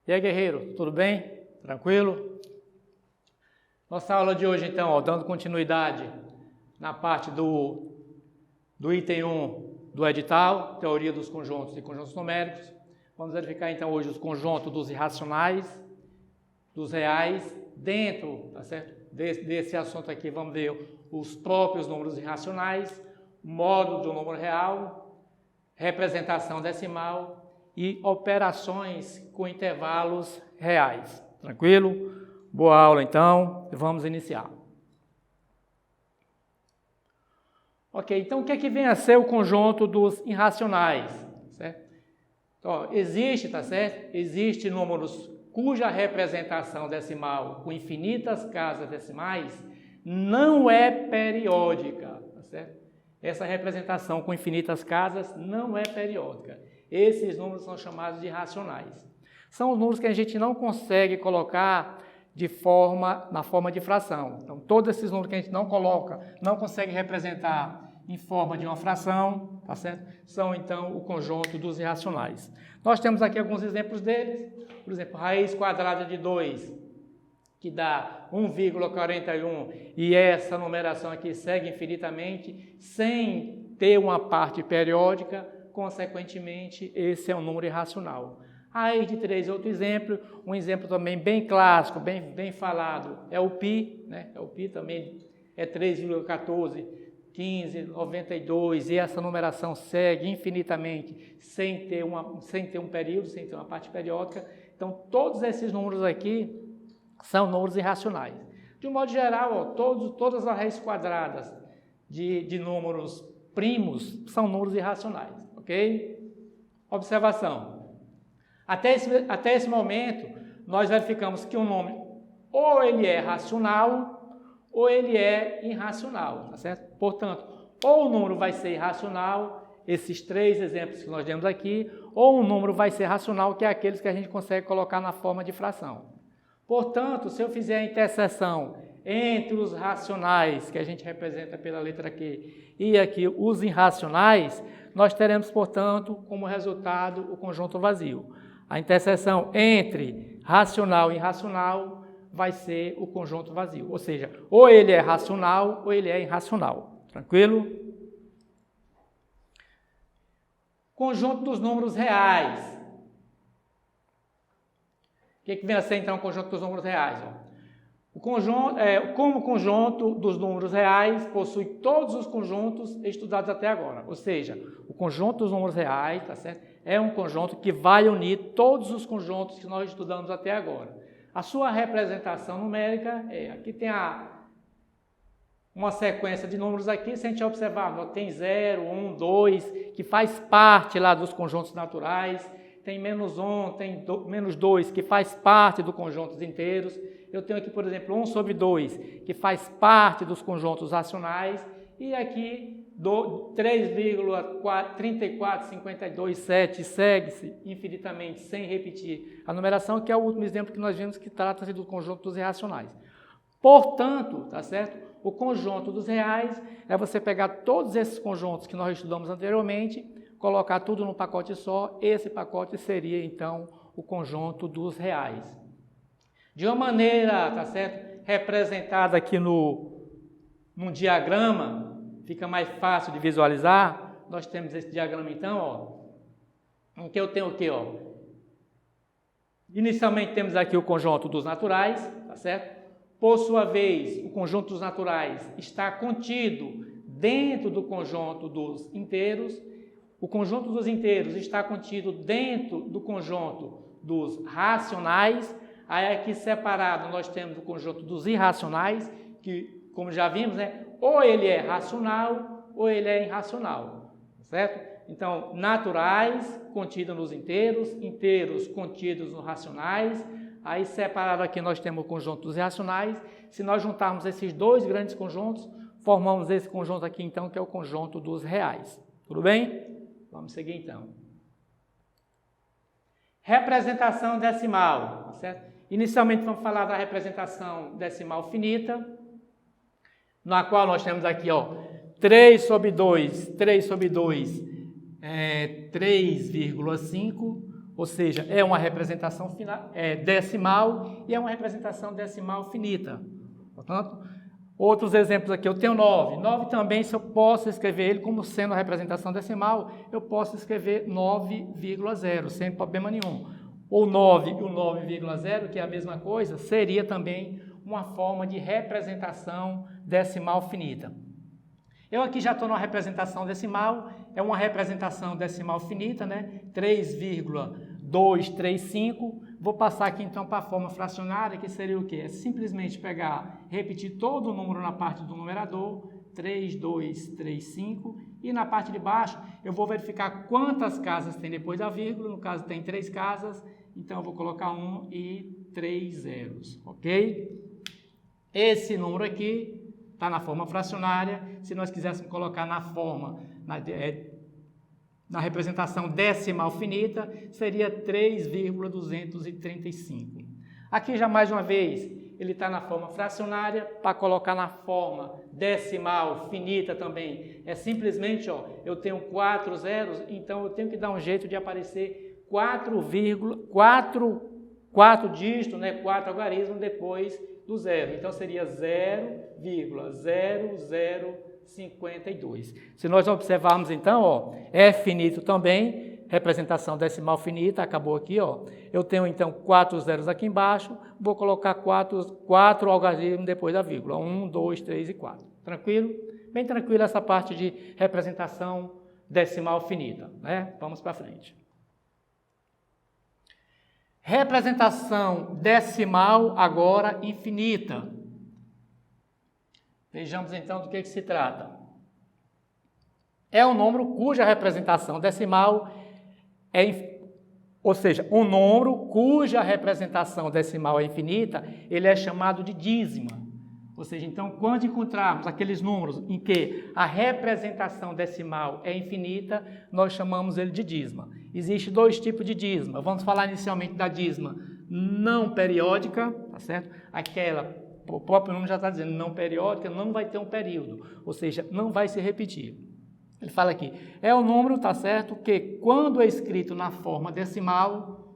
E aí, guerreiro, tudo bem? Tranquilo? Nossa aula de hoje, então, ó, dando continuidade na parte do item 1 do edital, teoria dos conjuntos e conjuntos numéricos. Vamos verificar, então, hoje os conjuntos dos irracionais, dos reais, dentro, tá certo? Desse assunto aqui, vamos ver os próprios números irracionais, módulo do número real, representação decimal e operações com intervalos reais. Tranquilo? Boa aula, então. Vamos iniciar. Ok, então o que é que vem a ser o conjunto dos irracionais? Certo? Então, existe, tá certo? Existe números cuja representação decimal com infinitas casas decimais não é periódica, tá certo? Essa representação com infinitas casas não é periódica. Esses números são chamados de irracionais. São os números que a gente não consegue colocar na forma de fração. Então, todos esses números que a gente não coloca, não consegue representar em forma de uma fração, tá certo? São, então, o conjunto dos irracionais. Nós temos aqui alguns exemplos deles. Por exemplo, raiz quadrada de 2, que dá 1,41, e essa numeração aqui segue infinitamente, sem ter uma parte periódica, consequentemente, esse é um número irracional. Raiz de 3 é outro exemplo, um exemplo também bem clássico, bem falado, é o π, né? O π também é 3,14, 15, 92, e essa numeração segue infinitamente, sem ter um período, sem ter uma parte periódica. Então, todos esses números aqui são números irracionais. De um modo geral, ó, todas as raízes quadradas de números primos são números irracionais, ok? Observação. Até esse momento, nós verificamos que um número ou ele é racional ou ele é irracional, tá certo? Portanto, ou o número vai ser irracional, esses três exemplos que nós demos aqui, ou o número vai ser racional, que é aqueles que a gente consegue colocar na forma de fração. Portanto, se eu fizer a interseção entre os racionais, que a gente representa pela letra Q, e aqui os irracionais, nós teremos, portanto, como resultado o conjunto vazio. A interseção entre racional e irracional vai ser o conjunto vazio. Ou seja, ou ele é racional ou ele é irracional. Tranquilo? Conjunto dos números reais. O que vem a ser, então, o conjunto dos números reais? Ó? Como o conjunto dos números reais possui todos os conjuntos estudados até agora. Ou seja, o conjunto dos números reais, tá certo? É um conjunto que vai unir todos os conjuntos que nós estudamos até agora. A sua representação numérica aqui tem uma sequência de números aqui, se a gente observar, tem 0, 1, 2, que faz parte lá dos conjuntos naturais, tem menos 1, tem menos 2, que faz parte dos conjuntos inteiros. Eu tenho aqui, por exemplo, 1 sobre 2, que faz parte dos conjuntos racionais, e aqui 3,3452,7 segue-se infinitamente, sem repetir a numeração, que é o último exemplo que nós vimos, que trata-se do conjunto dos irracionais. Portanto, tá certo? O conjunto dos reais é você pegar todos esses conjuntos que nós estudamos anteriormente, colocar tudo num pacote só. Esse pacote seria, então, o conjunto dos reais. De uma maneira, tá certo? Representada aqui num diagrama, fica mais fácil de visualizar. Nós temos esse diagrama, então, ó, em que eu tenho o quê? Ó? Inicialmente temos aqui o conjunto dos naturais, tá certo? Por sua vez, o conjunto dos naturais está contido dentro do conjunto dos inteiros. O conjunto dos inteiros está contido dentro do conjunto dos racionais. Aí aqui separado nós temos o conjunto dos irracionais, que, como já vimos, né, ou ele é racional ou ele é irracional, certo? Então, naturais contidos nos inteiros, inteiros contidos nos racionais. Aí separado aqui nós temos o conjunto dos irracionais. Se nós juntarmos esses dois grandes conjuntos, formamos esse conjunto aqui então, que é o conjunto dos reais. Tudo bem? Vamos seguir então. Representação decimal, certo? Inicialmente vamos falar da representação decimal finita, na qual nós temos aqui, ó, 3 sobre 2 é 3,5, ou seja, é uma representação decimal e é uma representação decimal finita. Portanto, outros exemplos aqui, eu tenho 9. 9 também, se eu posso escrever ele como sendo a representação decimal, eu posso escrever 9,0, sem problema nenhum. O 9 e o 9,0, que é a mesma coisa, seria também uma forma de representação decimal finita. Eu aqui já estou numa representação decimal, é uma representação decimal finita, né? 3,235. Vou passar aqui então para a forma fracionária, que seria o quê? É simplesmente pegar, repetir todo o número na parte do numerador, 3235, e na parte de baixo eu vou verificar quantas casas tem depois da vírgula, no caso tem 3 casas, então eu vou colocar 1 e 3 zeros, ok? Esse número aqui está na forma fracionária. Se nós quiséssemos colocar na forma, na representação decimal finita, seria 3,235. Aqui já mais uma vez, ele está na forma fracionária. Para colocar na forma decimal finita também, é simplesmente, ó, eu tenho 4 zeros, então eu tenho que dar um jeito de aparecer 4 dígitos, né, 4 algarismos depois do zero. Então seria 0,0052. Se nós observarmos então, ó, é finito também, representação decimal finita, acabou aqui, ó. Eu tenho então 4 zeros aqui embaixo, vou colocar 4 algarismos depois da vírgula. 1, 2, 3 e 4. Tranquilo? Bem tranquilo essa parte de representação decimal finita, né? Vamos para frente. Representação decimal agora infinita. Vejamos então do que se trata. É um número cuja representação decimal ou seja, um número cuja representação decimal é infinita, ele é chamado de dízima. Ou seja, então, quando encontrarmos aqueles números em que a representação decimal é infinita, nós chamamos ele de dízima. Existem 2 tipos de dízima. Vamos falar inicialmente da dízima não periódica, tá certo? Aquela, o próprio nome já está dizendo, não periódica, não vai ter um período, ou seja, não vai se repetir. Ele fala aqui, é o número, tá certo, que quando é escrito na forma decimal,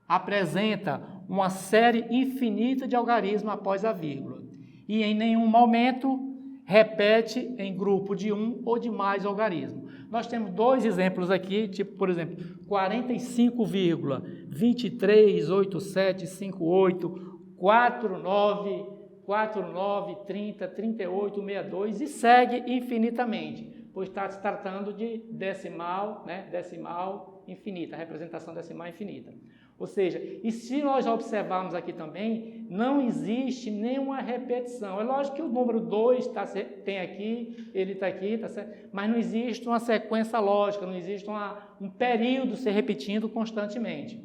apresenta uma série infinita de algarismos após a vírgula. E em nenhum momento repete em grupo de um ou de mais algarismos. Nós temos 2 exemplos aqui, tipo, por exemplo, 45,238758, 49, 49, 30, 38, 62 e segue infinitamente, pois está se tratando de decimal, né? Decimal infinita, representação decimal infinita. Ou seja, e se nós observarmos aqui também, não existe nenhuma repetição. É lógico que o número 2 tem aqui, ele está aqui, tá certo? Mas não existe uma sequência lógica, não existe um período se repetindo constantemente.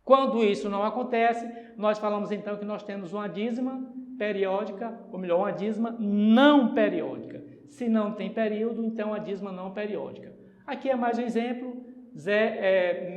Quando isso não acontece, nós falamos então que nós temos uma dízima periódica, ou melhor, uma dízima não periódica. Se não tem período, então a dízima não periódica. Aqui é mais um exemplo.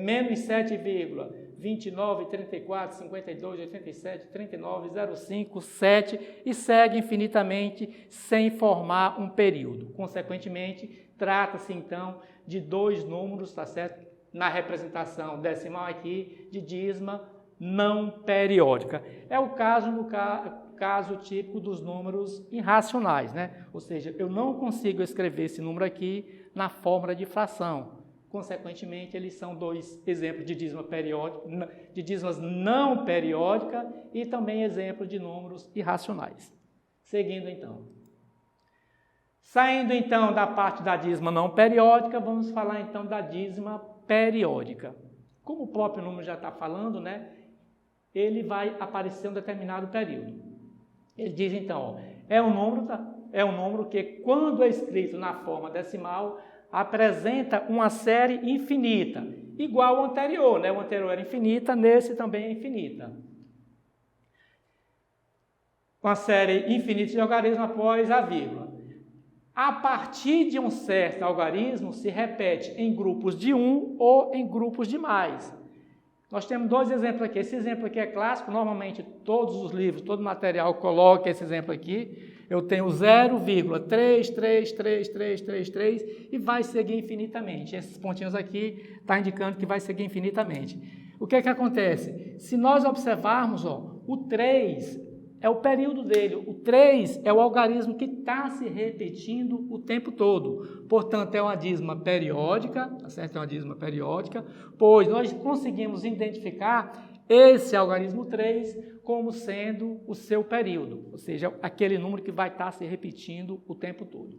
Menos 7,29, 34, 52, 87, 39, 05, 7 e segue infinitamente sem formar um período. Consequentemente, trata-se então de 2 números, tá certo? Na representação decimal aqui de dízima não periódica. É o caso típico dos números irracionais, né? Ou seja, eu não consigo escrever esse número aqui na fórmula de fração. Consequentemente, eles são 2 exemplos de dízima periódica, de dízimas não periódica e também exemplo de números irracionais. Seguindo então. Saindo então da parte da dízima não periódica, vamos falar então da dízima periódica. Como o próprio número já está falando, né? Ele vai aparecer em um determinado período. Ele diz então, ó, é um número que quando é escrito na forma decimal, apresenta uma série infinita, igual ao anterior, né? O anterior era infinita, nesse também é infinita. Uma série infinita de algarismos após a vírgula. A partir de um certo algarismo, se repete em grupos de 1 ou em grupos de mais. Nós temos 2 exemplos aqui. Esse exemplo aqui é clássico, normalmente todos os livros, todo o material coloca esse exemplo aqui. eu tenho 0,333333 e vai seguir infinitamente. Esses pontinhos aqui estão indicando que vai seguir infinitamente. O que é que acontece? Se nós observarmos, ó, o 3 é o período dele, o 3 é o algarismo que está se repetindo o tempo todo. Portanto, é uma dízima periódica, tá certo? É uma dízima periódica, pois nós conseguimos identificar esse algarismo 3 como sendo o seu período, ou seja, aquele número que vai estar se repetindo o tempo todo.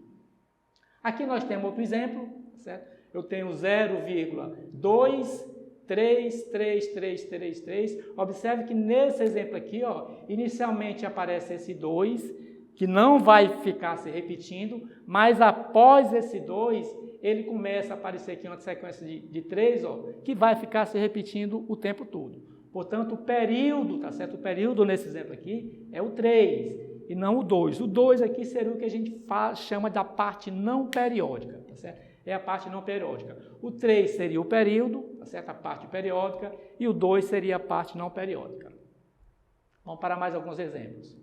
Aqui nós temos outro exemplo, certo? Eu tenho 0,2333333. Observe que nesse exemplo aqui, ó, inicialmente aparece esse 2, que não vai ficar se repetindo, mas após esse 2, ele começa a aparecer aqui uma sequência de 3, ó, que vai ficar se repetindo o tempo todo. Portanto, o período, tá certo? O período nesse exemplo aqui é o 3 e não o 2. O 2 aqui seria o que a gente chama da parte não periódica, tá certo? É a parte não periódica. O 3 seria o período, tá certo? A parte periódica, e o 2 seria a parte não periódica. Vamos para mais alguns exemplos.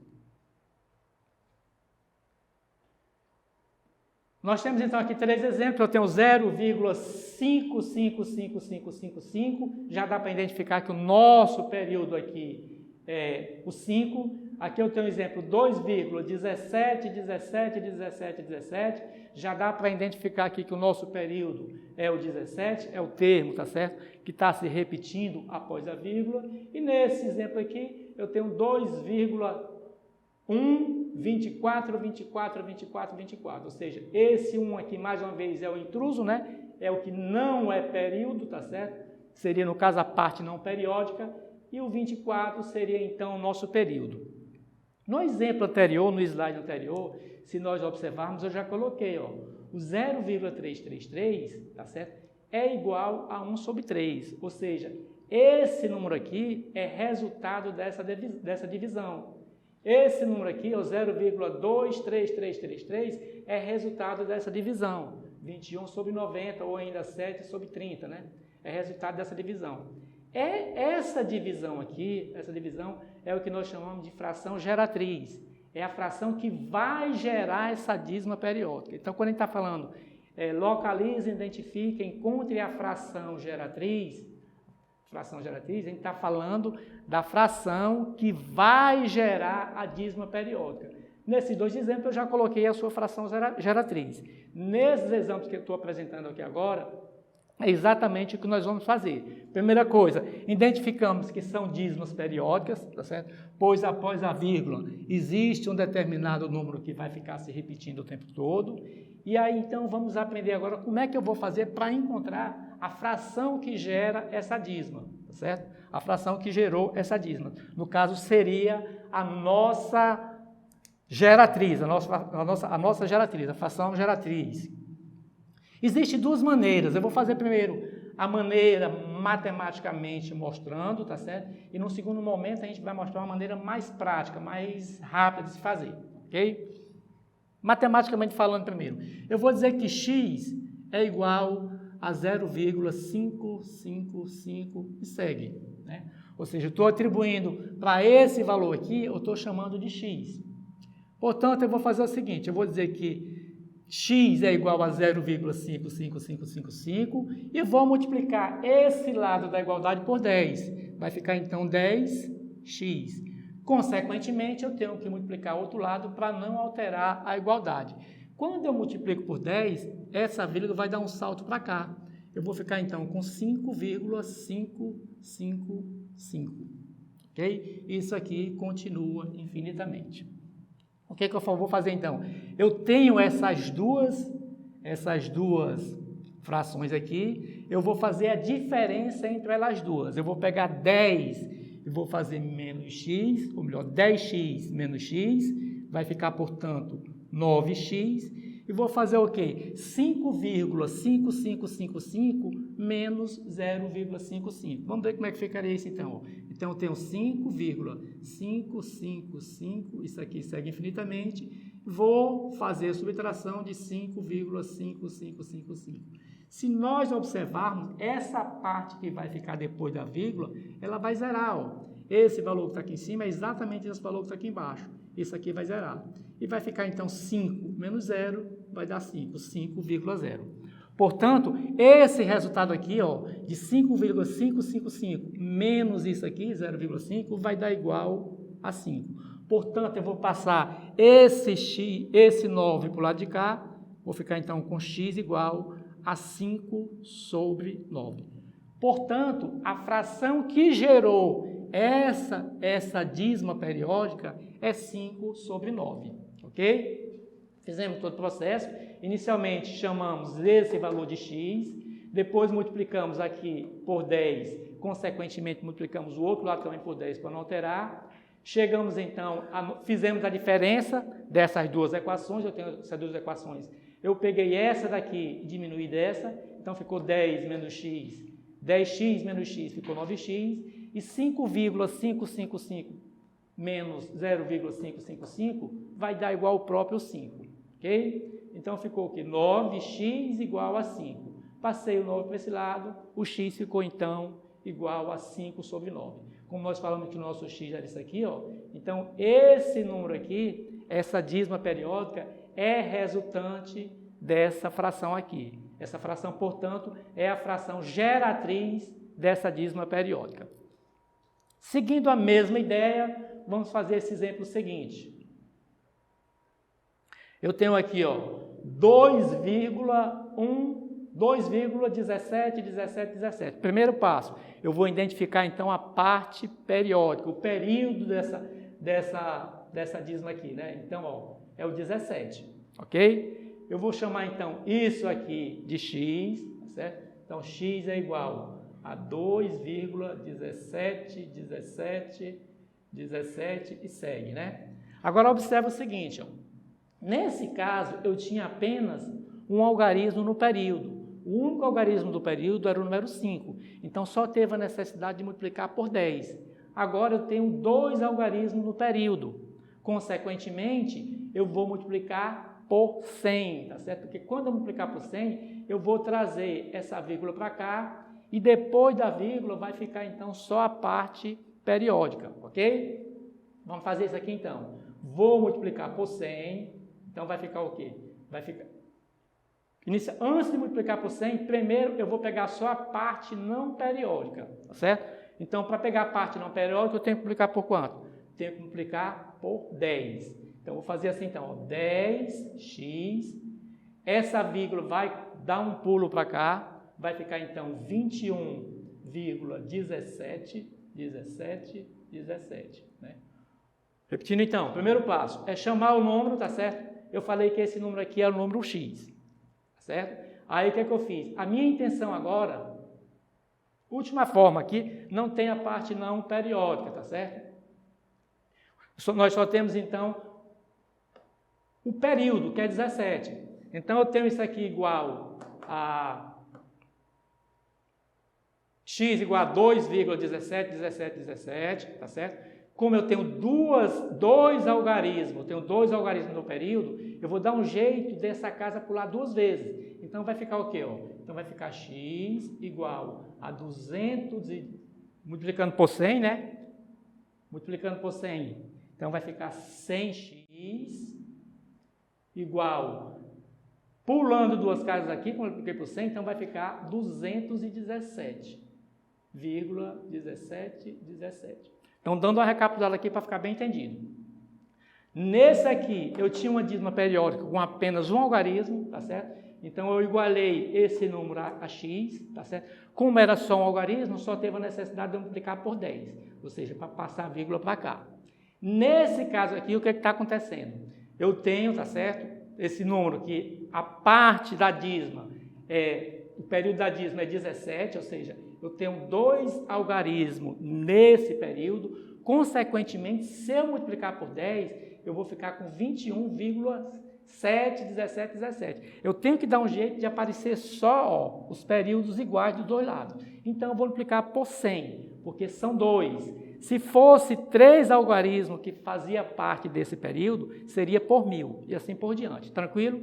Nós temos então aqui 3 exemplos. Eu tenho 0,555555, já dá para identificar que o nosso período aqui é o 5. Aqui eu tenho o exemplo 2,17171717, já dá para identificar aqui que o nosso período é o 17, é o termo, tá certo? Que está se repetindo após a vírgula. E nesse exemplo aqui eu tenho 2,124242424, ou seja, esse 1 aqui mais uma vez é o intruso, né? É o que não é período, tá certo? Seria no caso a parte não periódica, e o 24 seria então o nosso período. No exemplo anterior, no slide anterior, se nós observarmos, eu já coloquei, ó, o 0,333, tá certo? É igual a 1 sobre 3, ou seja, esse número aqui é resultado dessa divisão. Esse número aqui, o 0,23333, é resultado dessa divisão. 21 sobre 90, ou ainda 7 sobre 30, né? É resultado dessa divisão. Essa divisão aqui, essa divisão é o que nós chamamos de fração geratriz. É a fração que vai gerar essa dízima periódica. Então, quando a gente está falando, localize, identifique, encontre a fração geratriz, a gente está falando da fração que vai gerar a dízima periódica. Nesses 2 exemplos, eu já coloquei a sua fração geratriz. Nesses exemplos que eu estou apresentando aqui agora, é exatamente o que nós vamos fazer. Primeira coisa, identificamos que são dízimas periódicas, tá certo? Pois após a vírgula existe um determinado número que vai ficar se repetindo o tempo todo. E aí então vamos aprender agora como é que eu vou fazer para encontrar a fração que gera essa dízima, tá certo? A fração que gerou essa dízima. No caso seria a nossa geratriz, a nossa geratriz, a fração geratriz. Existem 2 maneiras. Eu vou fazer primeiro a maneira matematicamente mostrando, tá certo? E no segundo momento a gente vai mostrar uma maneira mais prática, mais rápida de se fazer, ok? Matematicamente falando primeiro, eu vou dizer que x é igual a 0,555 e segue, né? Ou seja, eu estou atribuindo para esse valor aqui, eu estou chamando de x. Portanto, eu vou fazer o seguinte, eu vou dizer que x é igual a 0,55555 e vou multiplicar esse lado da igualdade por 10. Vai ficar então 10x. Consequentemente, eu tenho que multiplicar outro lado para não alterar a igualdade. Quando eu multiplico por 10, essa vírgula vai dar um salto para cá. Eu vou ficar então com 5,555. Ok? Isso aqui continua infinitamente. O que eu vou fazer então? Eu tenho essas duas frações aqui, eu vou fazer a diferença entre elas duas. Eu vou pegar 10 e vou fazer menos x, ou melhor, 10x menos x, vai ficar, portanto, 9x, e vou fazer o quê? 5,5555 menos 0,55. Vamos ver como é que ficaria isso então. Então, eu tenho 5,555, isso aqui segue infinitamente, vou fazer a subtração de 5,5555. Se nós observarmos, essa parte que vai ficar depois da vírgula, ela vai zerar. Ó. Esse valor que está aqui em cima é exatamente esse valor que está aqui embaixo. isso aqui vai zerar. E vai ficar, então, 5 menos 0 vai dar 5, 5,0. Portanto, esse resultado aqui, ó, de 5,555 menos isso aqui, 0,5, vai dar igual a 5. Portanto, eu vou passar esse 9 para o lado de cá, vou ficar, então, com x igual a 5 sobre 9. Portanto, a fração que gerou essa dízima periódica é 5 sobre 9, ok? Fizemos todo o processo. Inicialmente, chamamos esse valor de x, depois multiplicamos aqui por 10, consequentemente, multiplicamos o outro lado também por 10 para não alterar. Chegamos, então, fizemos a diferença dessas duas equações, eu tenho essas duas equações. Eu peguei essa daqui e diminuí dessa, então ficou 10 menos x, 10x menos x ficou 9x, e 5,555 menos 0,555 vai dar igual ao próprio 5, ok? Então ficou aqui 9x igual a 5. Passei o 9 para esse lado, o x ficou então igual a 5 sobre 9. Como nós falamos que o nosso x era isso aqui, ó, então esse número aqui, essa dízima periódica, é resultante dessa fração aqui. Essa fração, portanto, é a fração geratriz dessa dízima periódica. Seguindo a mesma ideia, vamos fazer esse exemplo seguinte. Eu tenho aqui, ó, 2,17. Primeiro passo, eu vou identificar então a parte periódica, o período dessa dízima aqui, né? Então, ó, é o 17, ok? Eu vou chamar então isso aqui de x, certo? Então, x é igual a 2,17 e segue, né? Agora, observa o seguinte, ó. Nesse caso, eu tinha apenas um algarismo no período. O único algarismo do período era o número 5. Então, só teve a necessidade de multiplicar por 10. Agora, eu tenho 2 algarismos no período. Consequentemente, eu vou multiplicar por 100, tá certo? Porque quando eu multiplicar por 100, eu vou trazer essa vírgula para cá e depois da vírgula vai ficar, então, só a parte periódica, ok? Vamos fazer isso aqui, então. Vou multiplicar por 100, então vai ficar o quê? Vai ficar... Antes de multiplicar por 100, primeiro eu vou pegar só a parte não periódica, tá certo? Então, para pegar a parte não periódica, eu tenho que multiplicar por quanto? Tenho que multiplicar por 10. Então, vou fazer assim, então, ó, 10x, essa vírgula vai dar um pulo para cá, vai ficar, então, 21,17, né? Repetindo, então, primeiro passo é chamar o número, tá certo? Eu falei que esse número aqui é o número x, tá certo? Aí, o que é que eu fiz? A minha intenção agora, última forma aqui, não tem a parte não periódica, tá certo? Nós só temos, então, o período, que é 17. Então, eu tenho isso aqui igual a x igual a 2,17, tá certo? Como eu tenho dois algarismos no período, eu vou dar um jeito dessa casa pular 2 vezes. Então, vai ficar o quê? Ó? Então, vai ficar x igual a 200, multiplicando por 100, né? Multiplicando por 100. Então, vai ficar 100x igual, pulando 2 casas aqui, como eu multipliquei por 100, então vai ficar 217,17. Então, dando uma recapitulada aqui para ficar bem entendido. Nesse aqui, eu tinha uma dízima periódica com apenas um algarismo, tá certo? Então, eu igualei esse número a x, tá certo? Como era só um algarismo, só teve a necessidade de multiplicar por 10, ou seja, para passar a vírgula para cá. Nesse caso aqui, o que está acontecendo? Eu tenho, tá certo? Esse número que a parte da dízima, o período da dízima é 17, ou seja, eu tenho 2 algarismos nesse período. Consequentemente, se eu multiplicar por 10, eu vou ficar com 21,717. Eu tenho que dar um jeito de aparecer só os períodos iguais dos dois lados. Então, eu vou multiplicar por 100, porque são 2. Se fosse 3 algarismos que fazia parte desse período, seria por 1000 e assim por diante. Tranquilo?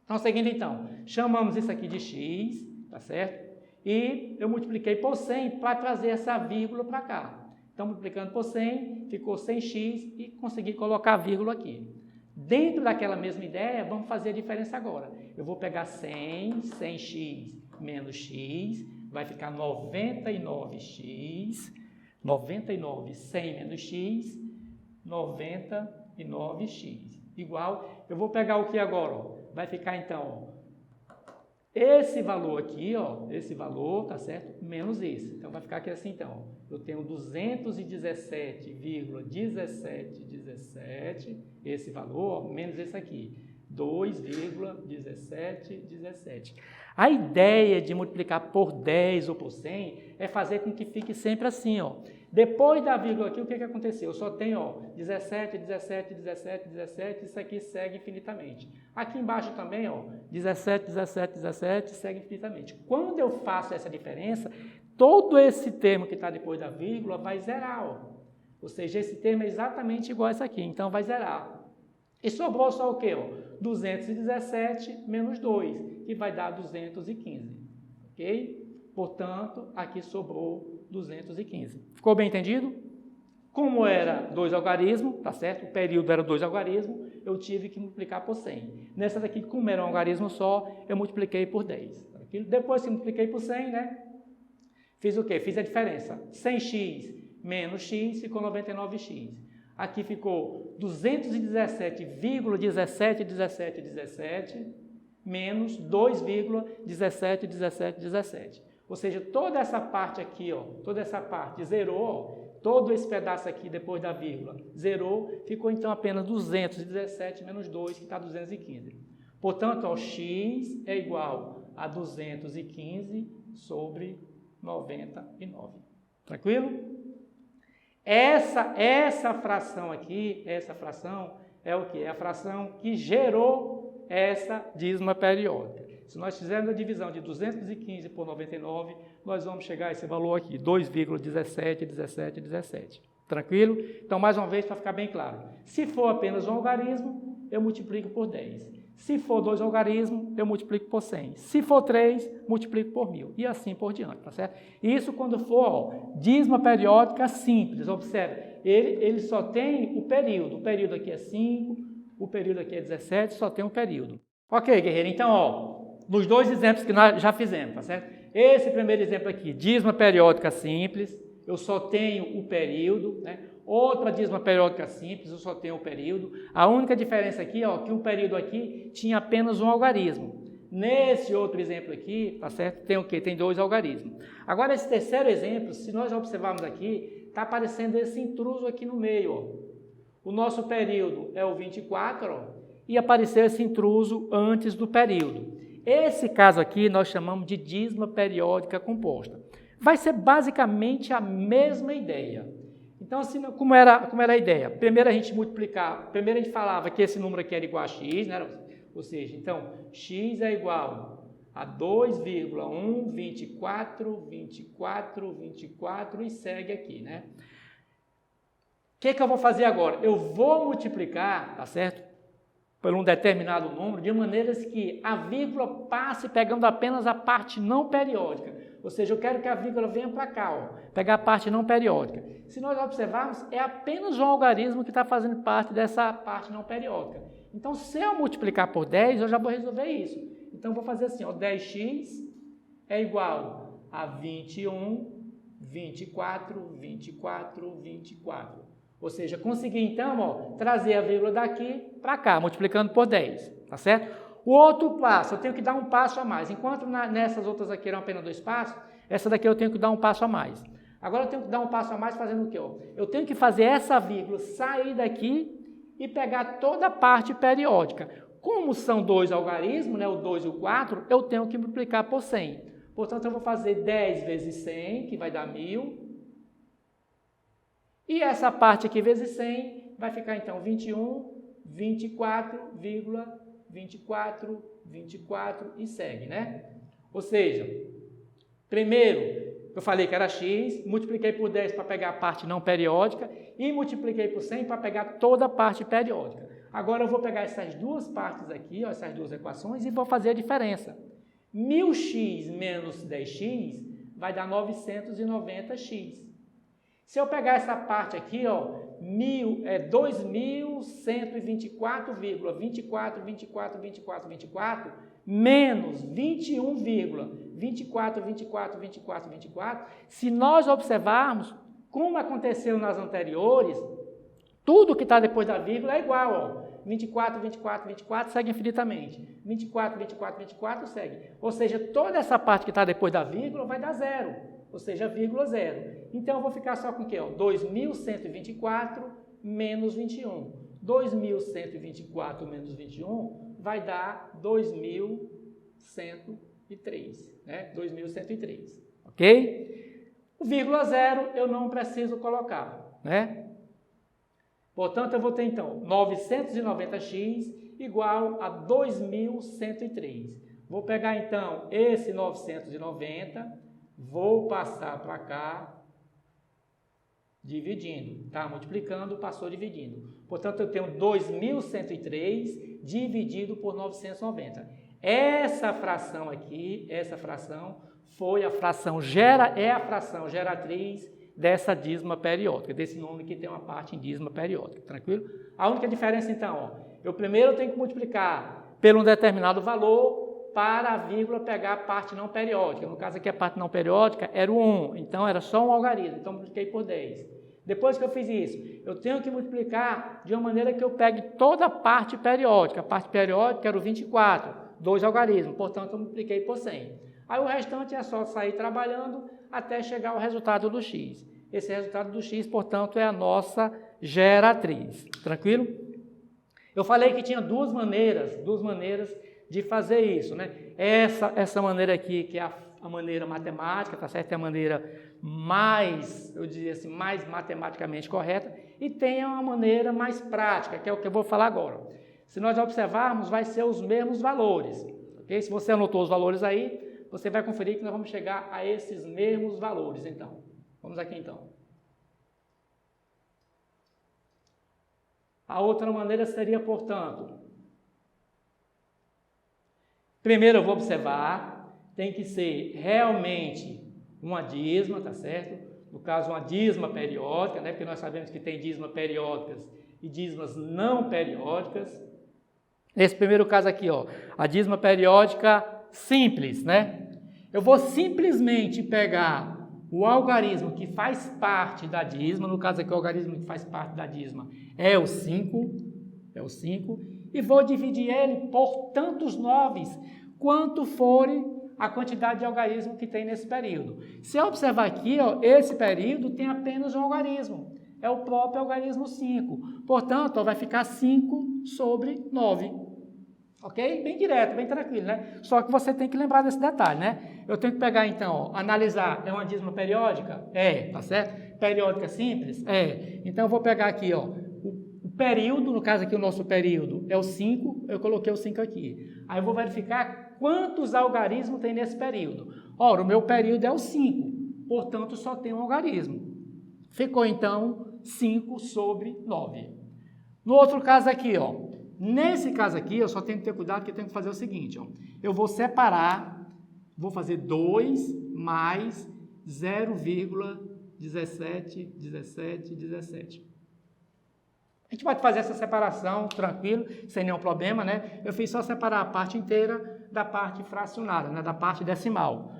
Então, seguindo então, chamamos isso aqui de x, tá certo? E eu multipliquei por 100 para trazer essa vírgula para cá. Então, multiplicando por 100, ficou 100x e consegui colocar a vírgula aqui. Dentro daquela mesma ideia, vamos fazer a diferença agora. Eu vou pegar 100x menos x, vai ficar 99x, 99, 100 menos x, 99x, igual, eu vou pegar o que agora? Ó? Vai ficar então, ó, esse valor aqui, ó, esse valor, tá certo? Menos esse. Então, vai ficar aqui assim, então, ó, eu tenho 217,1717, esse valor, ó, menos esse aqui, 2,1717. A ideia de multiplicar por 10 ou por 100 é fazer com que fique sempre assim, ó. Depois da vírgula aqui, o que aconteceu? Eu só tenho, ó, 17, 17, 17, 17, isso aqui segue infinitamente. Aqui embaixo também, ó, 17, 17, 17, segue infinitamente. Quando eu faço essa diferença, todo esse termo que está depois da vírgula vai zerar, ó. Ou seja, esse termo é exatamente igual a esse aqui, então vai zerar. E sobrou só o quê? Ó? 217 menos 2, que vai dar 215, ok? Portanto, aqui sobrou 215. Ficou bem entendido? Como era 2 algarismos, tá certo? O período era 2 algarismos, eu tive que multiplicar por 100. Nessa daqui, como era um algarismo só, eu multipliquei por 10. Depois que multipliquei por 100, né? Fiz o quê? Fiz a diferença. 100x menos x ficou 99x. Aqui ficou 217,171717 menos 2,171717. Ou seja, toda essa parte aqui, ó, toda essa parte zerou, ó, todo esse pedaço aqui depois da vírgula zerou, ficou então apenas 217 menos 2, que está 215. Portanto, ó, x é igual a 215 sobre 99. Tranquilo? Essa fração aqui, essa fração é o quê? É a fração que gerou essa dízima periódica. Se nós fizermos a divisão de 215 por 99, nós vamos chegar a esse valor aqui, 2,171717. Tranquilo? Então, mais uma vez, para ficar bem claro, se for apenas um algarismo, eu multiplico por 10. Se for 2 algarismos, eu multiplico por 100. Se for 3, multiplico por 1000. E assim por diante, tá certo? Isso quando for, ó, dízima periódica simples. Observe, ele só tem o período. O período aqui é 5, o período aqui é 17, só tem um período. Ok, guerreiro, então, ó, nos dois exemplos que nós já fizemos, tá certo? Esse primeiro exemplo aqui, dízima periódica simples, eu só tenho o período, né? Outra dízima periódica simples, eu só tenho o período. A única diferença aqui, ó, que o período aqui tinha apenas um algarismo. Nesse outro exemplo aqui, tá certo? Tem o quê? Tem 2 algarismos. Agora, esse terceiro exemplo, se nós observarmos aqui, está aparecendo esse intruso aqui no meio, ó. O nosso período é o 24, ó, e apareceu esse intruso antes do período. Esse caso aqui nós chamamos de dízima periódica composta. Vai ser basicamente a mesma ideia. Então, assim, como era a ideia? Primeiro a gente falava que esse número aqui era igual a x, né? Ou seja, então, x é igual a 2,1, 24, 24, 24 e segue aqui, né? O que eu vou fazer agora? Eu vou multiplicar, tá certo? Por um determinado número, de maneiras que a vírgula passe pegando apenas a parte não periódica. Ou seja, eu quero que a vírgula venha para cá, ó, pegar a parte não periódica. Se nós observarmos, é apenas um algarismo que está fazendo parte dessa parte não periódica. Então, se eu multiplicar por 10, eu já vou resolver isso. Então, eu vou fazer assim, ó, 10x é igual a 21, 24, 24, 24. Ou seja, consegui então, ó, trazer a vírgula daqui para cá, multiplicando por 10, tá certo? O outro passo, eu tenho que dar um passo a mais. Enquanto nessas outras aqui eram apenas 2 passos, essa daqui eu tenho que dar um passo a mais. Agora eu tenho que dar um passo a mais fazendo o quê? Ó? Eu tenho que fazer essa vírgula sair daqui e pegar toda a parte periódica. Como são 2 algarismos, né, o 2 e o 4, eu tenho que multiplicar por 100. Portanto, eu vou fazer 10 vezes 100, que vai dar 1000. E essa parte aqui vezes 100 vai ficar então 21, 24, 24, 24 e segue, né? Ou seja, primeiro eu falei que era x, multipliquei por 10 para pegar a parte não periódica e multipliquei por 100 para pegar toda a parte periódica. Agora eu vou pegar essas duas partes aqui, ó, essas duas equações, e vou fazer a diferença. 1000x menos 10x vai dar 990x. Se eu pegar essa parte aqui, ó, 2.124,24 menos 21,24, se nós observarmos como aconteceu nas anteriores, tudo que está depois da vírgula é igual, ó. 24 segue infinitamente. 24 segue. Ou seja, toda essa parte que está depois da vírgula vai dar zero. Ou seja, vírgula zero. Então, eu vou ficar só com o quê? 2.124 menos 21. 2.124 menos 21 vai dar 2.103. Né? 2.103. Ok? O vírgula zero eu não preciso colocar. Né? Portanto, eu vou ter, então, 990x igual a 2.103. Vou pegar, então, esse 990, vou passar para cá, dividindo. Tá? Multiplicando, passou dividindo. Portanto, eu tenho 2.103 dividido por 990. Essa fração aqui, essa fração, foi a fração geratriz dessa dízima periódica, desse nome que tem uma parte em dízima periódica, tranquilo? A única diferença, então, ó, eu primeiro tenho que multiplicar por um determinado valor para a vírgula pegar a parte não periódica. No caso aqui, a parte não periódica era o 1, então era só um algarismo, então multipliquei por 10. Depois que eu fiz isso, eu tenho que multiplicar de uma maneira que eu pegue toda a parte periódica. A parte periódica era o 24, 2 algarismos, portanto, eu multipliquei por 100. Aí o restante é só sair trabalhando até chegar ao resultado do x. Esse resultado do x, portanto, é a nossa geratriz. Tranquilo? Eu falei que tinha duas maneiras de fazer isso, né? Essa maneira aqui, que é a maneira matemática, tá certo? É a maneira mais, eu diria assim, mais matematicamente correta, e tem uma maneira mais prática, que é o que eu vou falar agora. Se nós observarmos, vai ser os mesmos valores. Okay? Se você anotou os valores aí, você vai conferir que nós vamos chegar a esses mesmos valores, então. Vamos aqui, então. A outra maneira seria, portanto, primeiro eu vou observar, tem que ser realmente uma dízima, tá certo? No caso, uma dízima periódica, né? Porque nós sabemos que tem dízimas periódicas e dízimas não periódicas. Nesse primeiro caso aqui, ó, a dízima periódica simples, né? Eu vou simplesmente pegar o algarismo que faz parte da dízima, no caso aqui o algarismo que faz parte da dízima é o 5, e vou dividir ele por tantos 9 quanto for a quantidade de algarismo que tem nesse período. Se eu observar aqui, ó, esse período tem apenas um algarismo, é o próprio algarismo 5, portanto, ó, vai ficar 5 sobre 9. Ok? Bem direto, bem tranquilo, né? Só que você tem que lembrar desse detalhe, né? Eu tenho que pegar, então, ó, analisar, é uma dízima periódica? É, tá certo? Periódica simples? É. Então, eu vou pegar aqui, ó, o período, no caso aqui o nosso período é o 5, eu coloquei o 5 aqui. Aí eu vou verificar quantos algarismos tem nesse período. Ora, o meu período é o 5, portanto, só tem um algarismo. Ficou, então, 5 sobre 9. No outro caso aqui, ó, nesse caso aqui, eu só tenho que ter cuidado que eu tenho que fazer o seguinte, ó. Eu vou separar, vou fazer 2 mais 0,17. A gente pode fazer essa separação tranquilo, sem nenhum problema, né? Eu fiz só separar a parte inteira da parte fracionária, né? Da parte decimal.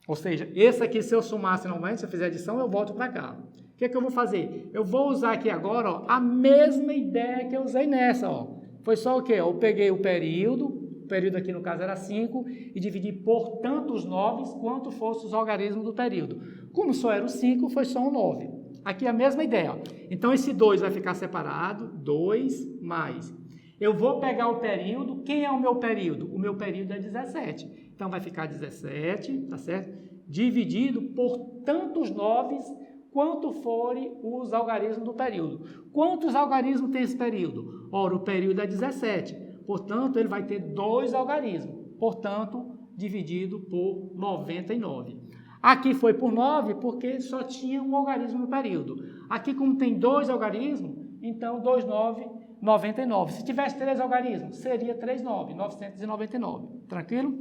Ou seja, esse aqui, se eu somasse novamente, se eu fizer adição, eu volto para cá. O que é que eu vou fazer? Eu vou usar aqui agora, ó, a mesma ideia que eu usei nessa, ó. Foi só o quê? Eu peguei o período aqui no caso era 5, e dividi por tantos 9 quanto fossem os algarismos do período. Como só era o 5, foi só um 9. Aqui a mesma ideia, ó. Então esse 2 vai ficar separado, 2 mais. Eu vou pegar o período, quem é o meu período? O meu período é 17. Então vai ficar 17, tá certo? Dividido por tantos 9 quanto forem os algarismos do período. Quantos algarismos tem esse período? Ora, o período é 17, portanto, ele vai ter 2 algarismos, portanto, dividido por 99. Aqui foi por 9, porque só tinha um algarismo no período. Aqui, como tem 2 algarismos, então 2, 9, 99. Se tivesse 3 algarismos, seria 3, 9, 999. Tranquilo?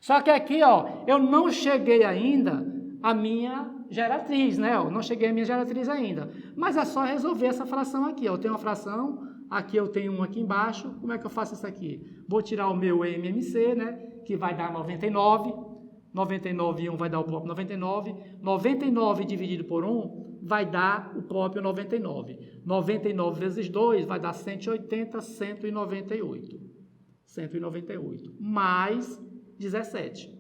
Só que aqui, ó, eu não cheguei ainda à minha geratriz, né? Eu não cheguei à minha geratriz ainda. Mas é só resolver essa fração aqui. Eu tenho uma fração, aqui eu tenho um aqui embaixo. Como é que eu faço isso aqui? Vou tirar o meu MMC, né? Que vai dar 99. 99 e 1 vai dar o próprio 99. 99 dividido por 1 vai dar o próprio 99. 99 vezes 2 vai dar 180, 198. 198. Mais 17.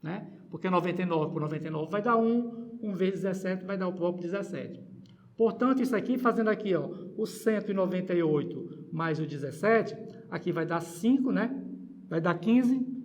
Né? Porque 99 por 99 vai dar 1. 1 vezes 17 vai dar o próprio 17. Portanto, isso aqui, fazendo aqui, ó, o 198 mais o 17, aqui vai dar 5, né? Vai dar 15.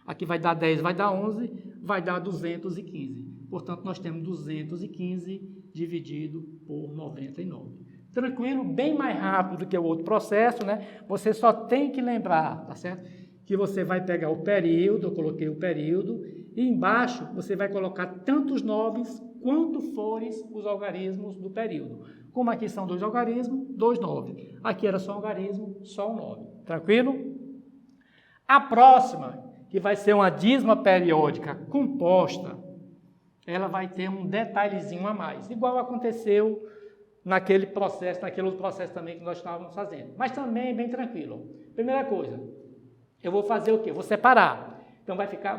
Aqui vai dar 10, vai dar 11, vai dar 215. Portanto, nós temos 215 dividido por 99. Tranquilo, bem mais rápido do que o outro processo, né? Você só tem que lembrar, tá certo? Que você vai pegar o período, eu coloquei o período, e embaixo você vai colocar tantos 9 quanto forem os algarismos do período. Como aqui são 2 algarismos, 2 9. Aqui era só um algarismo, só um 9. Tranquilo? A próxima, que vai ser uma dízima periódica composta, ela vai ter um detalhezinho a mais, igual aconteceu naquele outro processo também que nós estávamos fazendo. Mas também bem tranquilo. Primeira coisa, eu vou fazer o quê? Vou separar. Então vai ficar,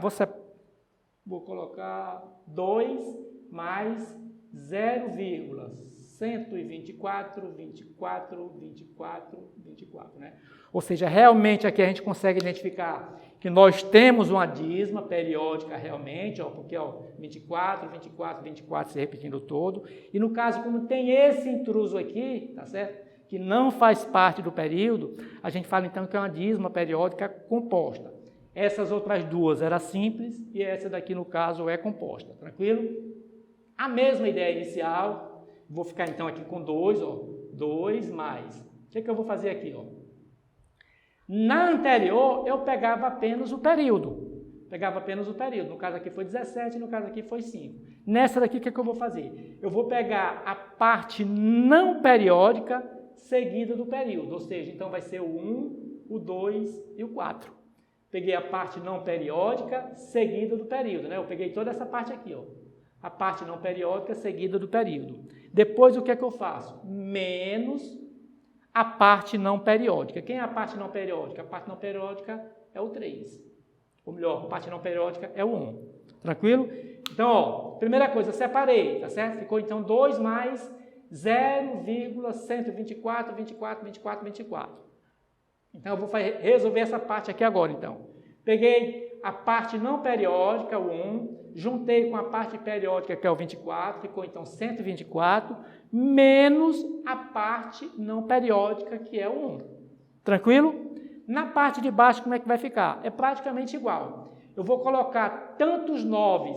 vou colocar 2 mais 0,124, 24, 24, 24, né? Ou seja, realmente aqui a gente consegue identificar que nós temos uma dízima periódica realmente, ó, porque ó, 24, 24, 24 se repetindo todo. E no caso, como tem esse intruso aqui, tá certo? Que não faz parte do período, a gente fala então que é uma dízima periódica composta. Essas outras duas era simples e essa daqui no caso é composta, tranquilo? A mesma ideia inicial, vou ficar então aqui com 2, ó, 2 mais. O que é que eu vou fazer aqui, ó? Na anterior, eu pegava apenas o período. No caso aqui foi 17, no caso aqui foi 5. Nessa daqui, o que é que eu vou fazer? Eu vou pegar a parte não periódica seguida do período. Ou seja, então vai ser o 1, o 2 e o 4. Peguei a parte não periódica seguida do período, né? Eu peguei toda essa parte aqui, ó. A parte não periódica seguida do período. Depois, o que é que eu faço? Menos a parte não periódica. Quem é a parte não periódica? A parte não periódica é o 3. Ou melhor, a parte não periódica é o 1. Tranquilo? Então, ó, primeira coisa, separei, tá certo? Ficou então 2 mais 0,124, 24, 24, 24. Então, eu vou resolver essa parte aqui agora, então. Peguei a parte não periódica, o 1, juntei com a parte periódica, que é o 24, ficou então 124, menos a parte não periódica, que é o 1. Tranquilo? Na parte de baixo, como é que vai ficar? É praticamente igual. Eu vou colocar tantos 9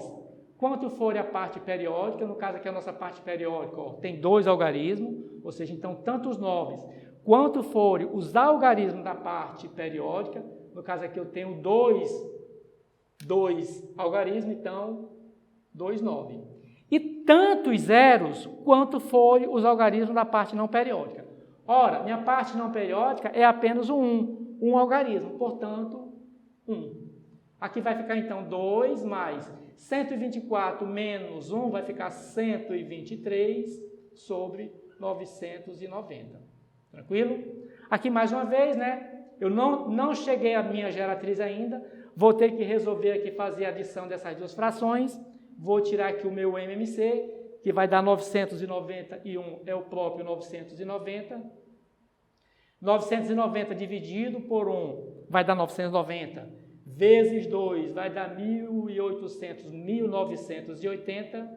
quanto for a parte periódica, no caso aqui a nossa parte periódica, ó, tem 2 algarismos, ou seja, então tantos 9 quanto forem os algarismos da parte periódica, no caso aqui eu tenho 2 algarismos, então 2, 9. E tantos zeros quanto forem os algarismos da parte não periódica. Ora, minha parte não periódica é apenas o 1, um algarismo, portanto, 1. Aqui vai ficar então 2 mais 124 menos 1 vai ficar 123 sobre 990. Tranquilo? Aqui mais uma vez, né? Eu não cheguei à minha geratriz ainda, vou ter que resolver aqui fazer a adição dessas duas frações. Vou tirar aqui o meu MMC, que vai dar 991, é o próprio 990. 990 dividido por 1 vai dar 990, vezes 2 vai dar 1.800,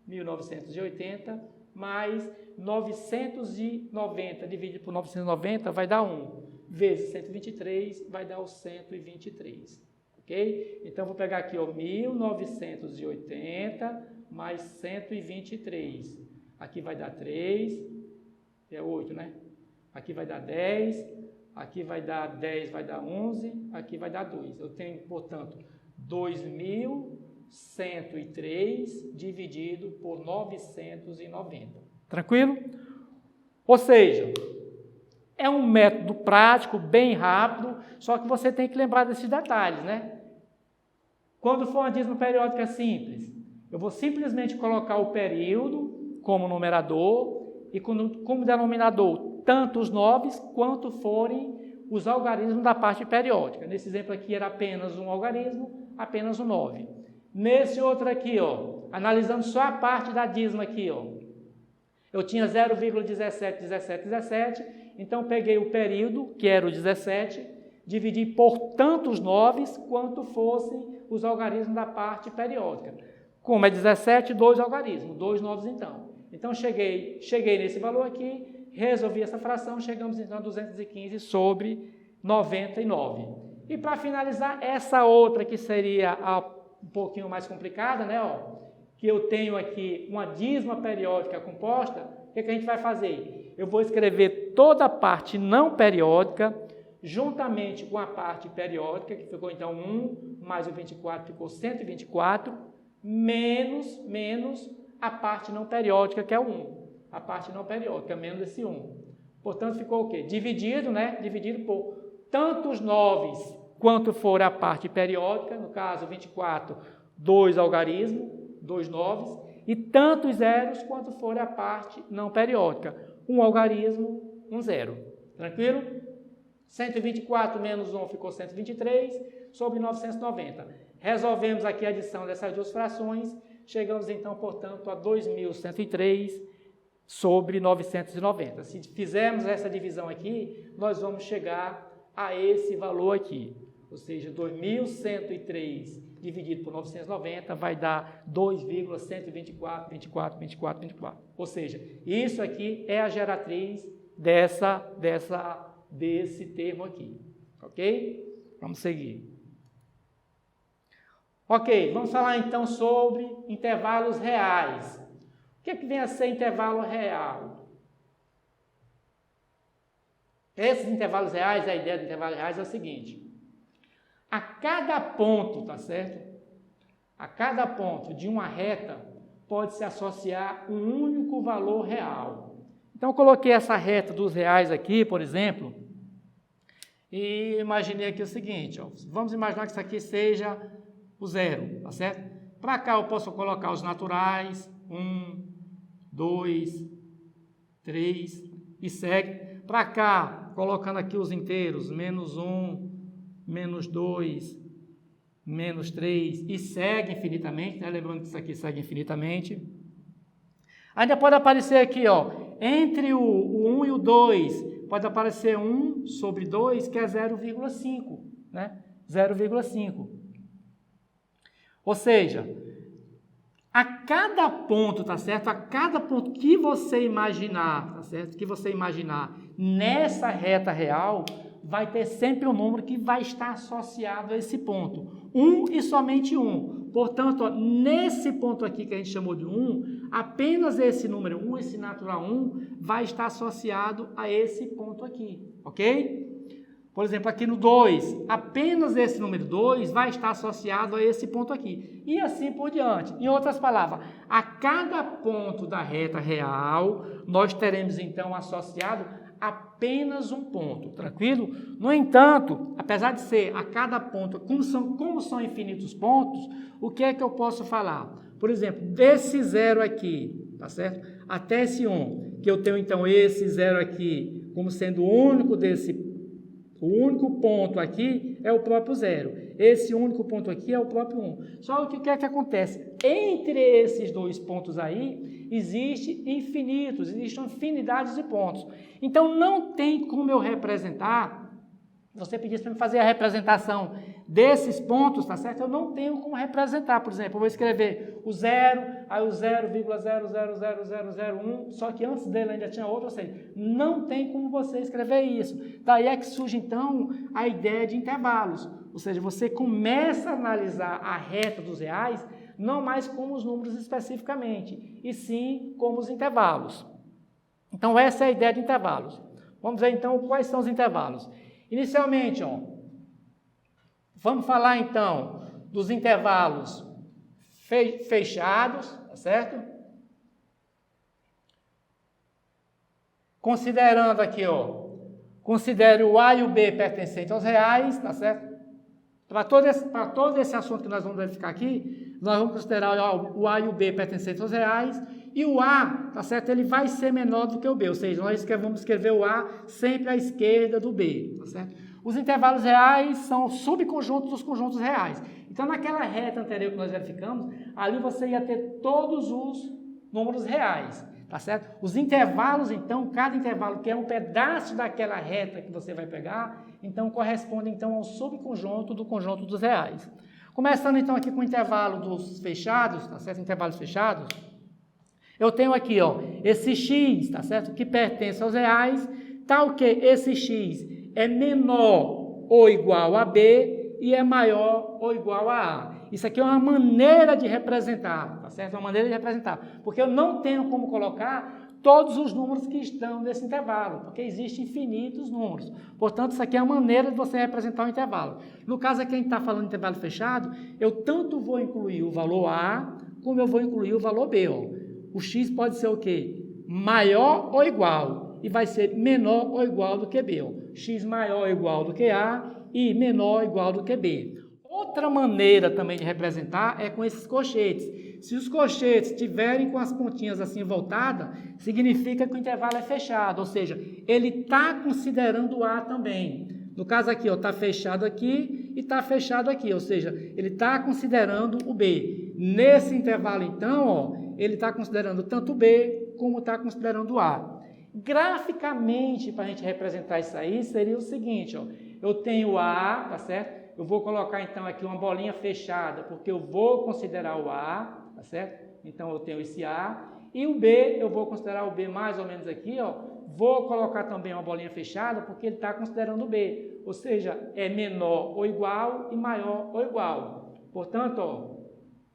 1980, mais 990 dividido por 990 vai dar 1, vezes 123 vai dar o 123. Ok? Então, vou pegar aqui, ó, 1980 mais 123. Aqui vai dar 3, é 8, né? Aqui vai dar 10, aqui vai dar 10, vai dar 11, aqui vai dar 2. Eu tenho, portanto, 2.103 dividido por 990. Tranquilo? Ou seja, é um método prático, bem rápido, só que você tem que lembrar desses detalhes, né? Quando for uma dízima periódica simples, eu vou simplesmente colocar o período como numerador e como denominador tanto os 9 quanto forem os algarismos da parte periódica. Nesse exemplo aqui era apenas um algarismo, apenas um 9. Nesse outro aqui, ó, analisando só a parte da dízima aqui, ó, eu tinha 0,17, então peguei o período, que era o 17, dividi por tantos 9 quanto fossem os algarismos da parte periódica. Como é 17, 2 algarismos, 2 9 então. Então cheguei nesse valor aqui, resolvi essa fração, chegamos então a 215 sobre 99. E para finalizar, essa outra que seria um pouquinho mais complicada, né, ó, que eu tenho aqui uma dízima periódica composta, o que a gente vai fazer? Eu vou escrever toda a parte não periódica, juntamente com a parte periódica, que ficou então 1, mais o 24 ficou 124, menos a parte não periódica, que é o 1. A parte não periódica, menos esse 1. Portanto, ficou o quê? Dividido, né? Dividido por tantos 9 quanto for a parte periódica, no caso 24, 2 algarismos, 2 9, e tantos zeros quanto for a parte não periódica, um algarismo, um zero. Tranquilo? 124 menos 1 ficou 123, sobre 990. Resolvemos aqui a adição dessas duas frações, chegamos então, portanto, a 2.103 sobre 990. Se fizermos essa divisão aqui, nós vamos chegar a esse valor aqui, ou seja, 2.103 dividido por 990 vai dar 2,124. Ou seja, isso aqui é a geratriz desse termo aqui, ok? Vamos seguir. Ok, vamos falar então sobre intervalos reais. O que é que vem a ser intervalo real? Esses intervalos reais, a ideia de intervalos reais é o seguinte: a cada ponto, tá certo? A cada ponto de uma reta pode se associar um único valor real. Então eu coloquei essa reta dos reais aqui, por exemplo, e imaginei aqui o seguinte, ó, vamos imaginar que isso aqui seja o zero, tá certo? Para cá eu posso colocar os naturais, 1, 2, 3 e segue. Para cá, colocando aqui os inteiros, menos 1, menos 2, menos 3 e segue infinitamente, né? Lembrando que isso aqui segue infinitamente. Ainda pode aparecer aqui, ó, entre o 1 e o 2, pode aparecer 1 sobre 2, que é 0,5, né? 0,5. Ou seja, a cada ponto, tá certo? A cada ponto que você imaginar, tá certo? Que você imaginar nessa reta real, vai ter sempre um número que vai estar associado a esse ponto. 1 e somente 1. Portanto, ó, nesse ponto aqui que a gente chamou de 1, apenas esse número 1, esse natural 1, vai estar associado a esse ponto aqui, ok? Por exemplo, aqui no 2, apenas esse número 2 vai estar associado a esse ponto aqui. E assim por diante. Em outras palavras, a cada ponto da reta real, nós teremos então associado apenas um ponto, tranquilo? No entanto, apesar de ser a cada ponto, como são infinitos pontos, o que é que eu posso falar? Por exemplo, desse zero aqui, tá certo? Até esse 1, que eu tenho então esse zero aqui como sendo o único ponto aqui é o próprio zero. Esse único ponto aqui é o próprio 1. Só que o que é que acontece? Entre esses dois pontos aí, existem infinidades de pontos. Então, não tem como eu representar. Você pedisse para me fazer a representação desses pontos, tá certo? Eu não tenho como representar. Por exemplo, eu vou escrever o 0, aí o 0,000001, só que antes dele ainda tinha outro, ou seja, não tem como você escrever isso. Daí é que surge, então, a ideia de intervalos. Ou seja, você começa a analisar a reta dos reais, não mais como os números especificamente, e sim como os intervalos. Então, essa é a ideia de intervalos. Vamos ver, então, quais são os intervalos. Inicialmente, ó, vamos falar então dos intervalos fechados, tá certo? Considerando aqui, ó, considere o A e o B pertencentes aos reais, tá certo? Para todo esse assunto que nós vamos verificar aqui, nós vamos considerar o A e o B pertencentes aos reais, e o A, tá certo? Ele vai ser menor do que o B, ou seja, nós vamos escrever o A sempre à esquerda do B, tá certo? Os intervalos reais são subconjuntos dos conjuntos reais. Então, naquela reta anterior que nós verificamos, ali você ia ter todos os números reais, tá certo? Os intervalos, então, cada intervalo que é um pedaço daquela reta que você vai pegar, então, corresponde, então, ao subconjunto do conjunto dos reais. Começando, então, aqui com o intervalo dos fechados, tá certo? Intervalos fechados. Eu tenho aqui, ó, esse x, tá certo? Que pertence aos reais, tal que esse x é menor ou igual a b e é maior ou igual a a. Isso aqui é uma maneira de representar, tá certo? Uma maneira de representar, porque eu não tenho como colocar todos os números que estão nesse intervalo, porque existem infinitos números. Portanto, isso aqui é a maneira de você representar o intervalo. No caso aqui, a gente está falando de intervalo fechado, eu tanto vou incluir o valor a, como eu vou incluir o valor b, ó. O x pode ser o quê? Maior ou igual, e vai ser menor ou igual do que b. Ó. X maior ou igual do que a e menor ou igual do que b. Outra maneira também de representar é com esses colchetes. Se os colchetes estiverem com as pontinhas assim voltadas, significa que o intervalo é fechado, ou seja, ele está considerando o a também. No caso aqui, está fechado aqui e está fechado aqui, ou seja, ele está considerando o b. Nesse intervalo, então, ó, ele está considerando tanto o B como está considerando o A. Graficamente, para a gente representar isso aí, seria o seguinte, ó, eu tenho o A, tá certo? Eu vou colocar então aqui uma bolinha fechada, porque eu vou considerar o A, tá certo? Então eu tenho esse A. E o B, eu vou considerar o B mais ou menos aqui, ó. Vou colocar também uma bolinha fechada, porque ele está considerando o B. Ou seja, é menor ou igual e maior ou igual. Portanto, ó,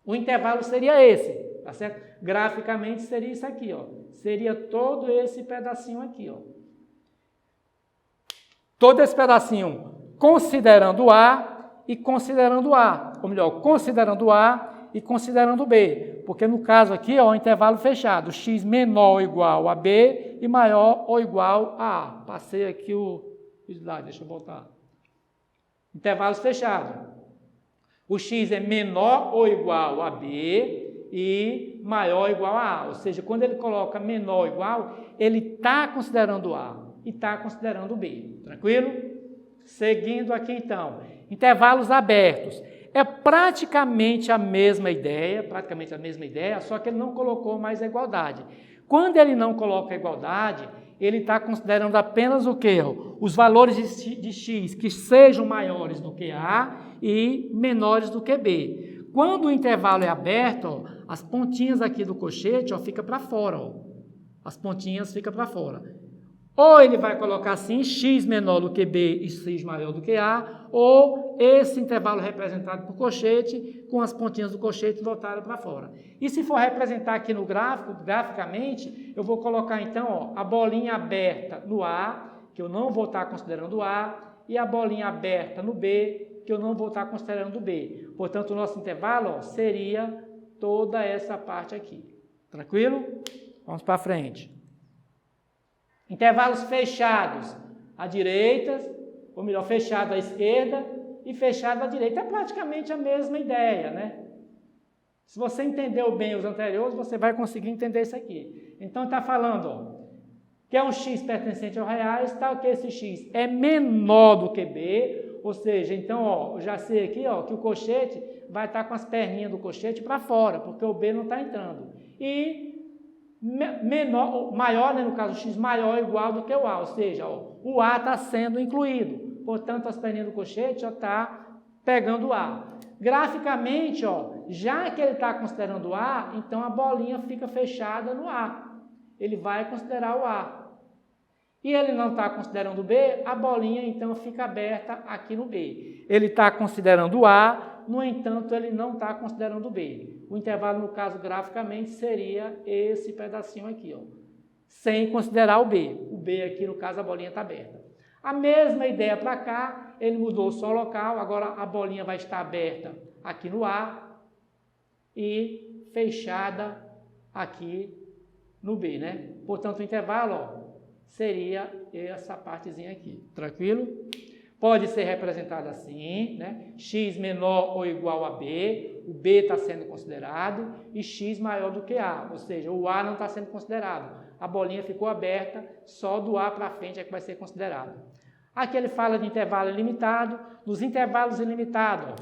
o intervalo seria esse. Tá certo? Graficamente seria isso aqui, ó. Seria todo esse pedacinho aqui, ó. Todo esse pedacinho considerando A e considerando A. Ou melhor, considerando A e considerando B. Porque no caso aqui, ó, o intervalo fechado. X menor ou igual a B e maior ou igual a A. Passei aqui o slide, deixa eu voltar. Intervalos fechados. O X é menor ou igual a B e maior ou igual a A. Ou seja, quando ele coloca menor ou igual, ele está considerando A e está considerando B. Tranquilo? Seguindo aqui então. Intervalos abertos. É praticamente a mesma ideia, só que ele não colocou mais a igualdade. Quando ele não coloca a igualdade, ele está considerando apenas o quê? Os valores de x que sejam maiores do que A e menores do que B. Quando o intervalo é aberto, ó, as pontinhas aqui do colchete fica para fora. Ó. As pontinhas ficam para fora. Ou ele vai colocar assim, x menor do que b e x maior do que a, ou esse intervalo representado por colchete, com as pontinhas do colchete voltadas para fora. E se for representar aqui no gráfico, graficamente, eu vou colocar então ó, a bolinha aberta no A, que eu não vou estar considerando o A, e a bolinha aberta no B, que eu não vou estar considerando o B. Portanto, o nosso intervalo ó, seria toda essa parte aqui. Tranquilo? Vamos para frente. Intervalos fechados à direita, ou melhor, fechado à esquerda e fechado à direita. É praticamente a mesma ideia, né? Se você entendeu bem os anteriores, você vai conseguir entender isso aqui. Então, está falando, ó, que é um x pertencente aos reais, tal que esse x é menor do que b, ou seja, então, ó, eu já sei aqui ó, que o colchete vai estar com as perninhas do colchete para fora, porque o b não está entrando. E menor, maior, né, no caso, x maior ou igual do que o A, ou seja, ó, o A está sendo incluído, portanto, as perninhas do colchete já está pegando o A. Graficamente, ó, já que ele está considerando o A, então a bolinha fica fechada no A, ele vai considerar o A. E ele não está considerando o B, a bolinha então fica aberta aqui no B. Ele está considerando o A, no entanto, ele não está considerando o B. O intervalo, no caso, graficamente, seria esse pedacinho aqui, ó, sem considerar o B. O B aqui, no caso, a bolinha está aberta. A mesma ideia para cá, ele mudou só o local, agora a bolinha vai estar aberta aqui no A e fechada aqui no B, né? Portanto, o intervalo, ó, seria essa partezinha aqui, tranquilo? pode ser representado assim, né? X menor ou igual a B, o B está sendo considerado, e X maior do que A, ou seja, o A não está sendo considerado. A bolinha ficou aberta, só do A para frente é que vai ser considerado. Aqui ele fala de intervalo ilimitado. Nos intervalos ilimitados,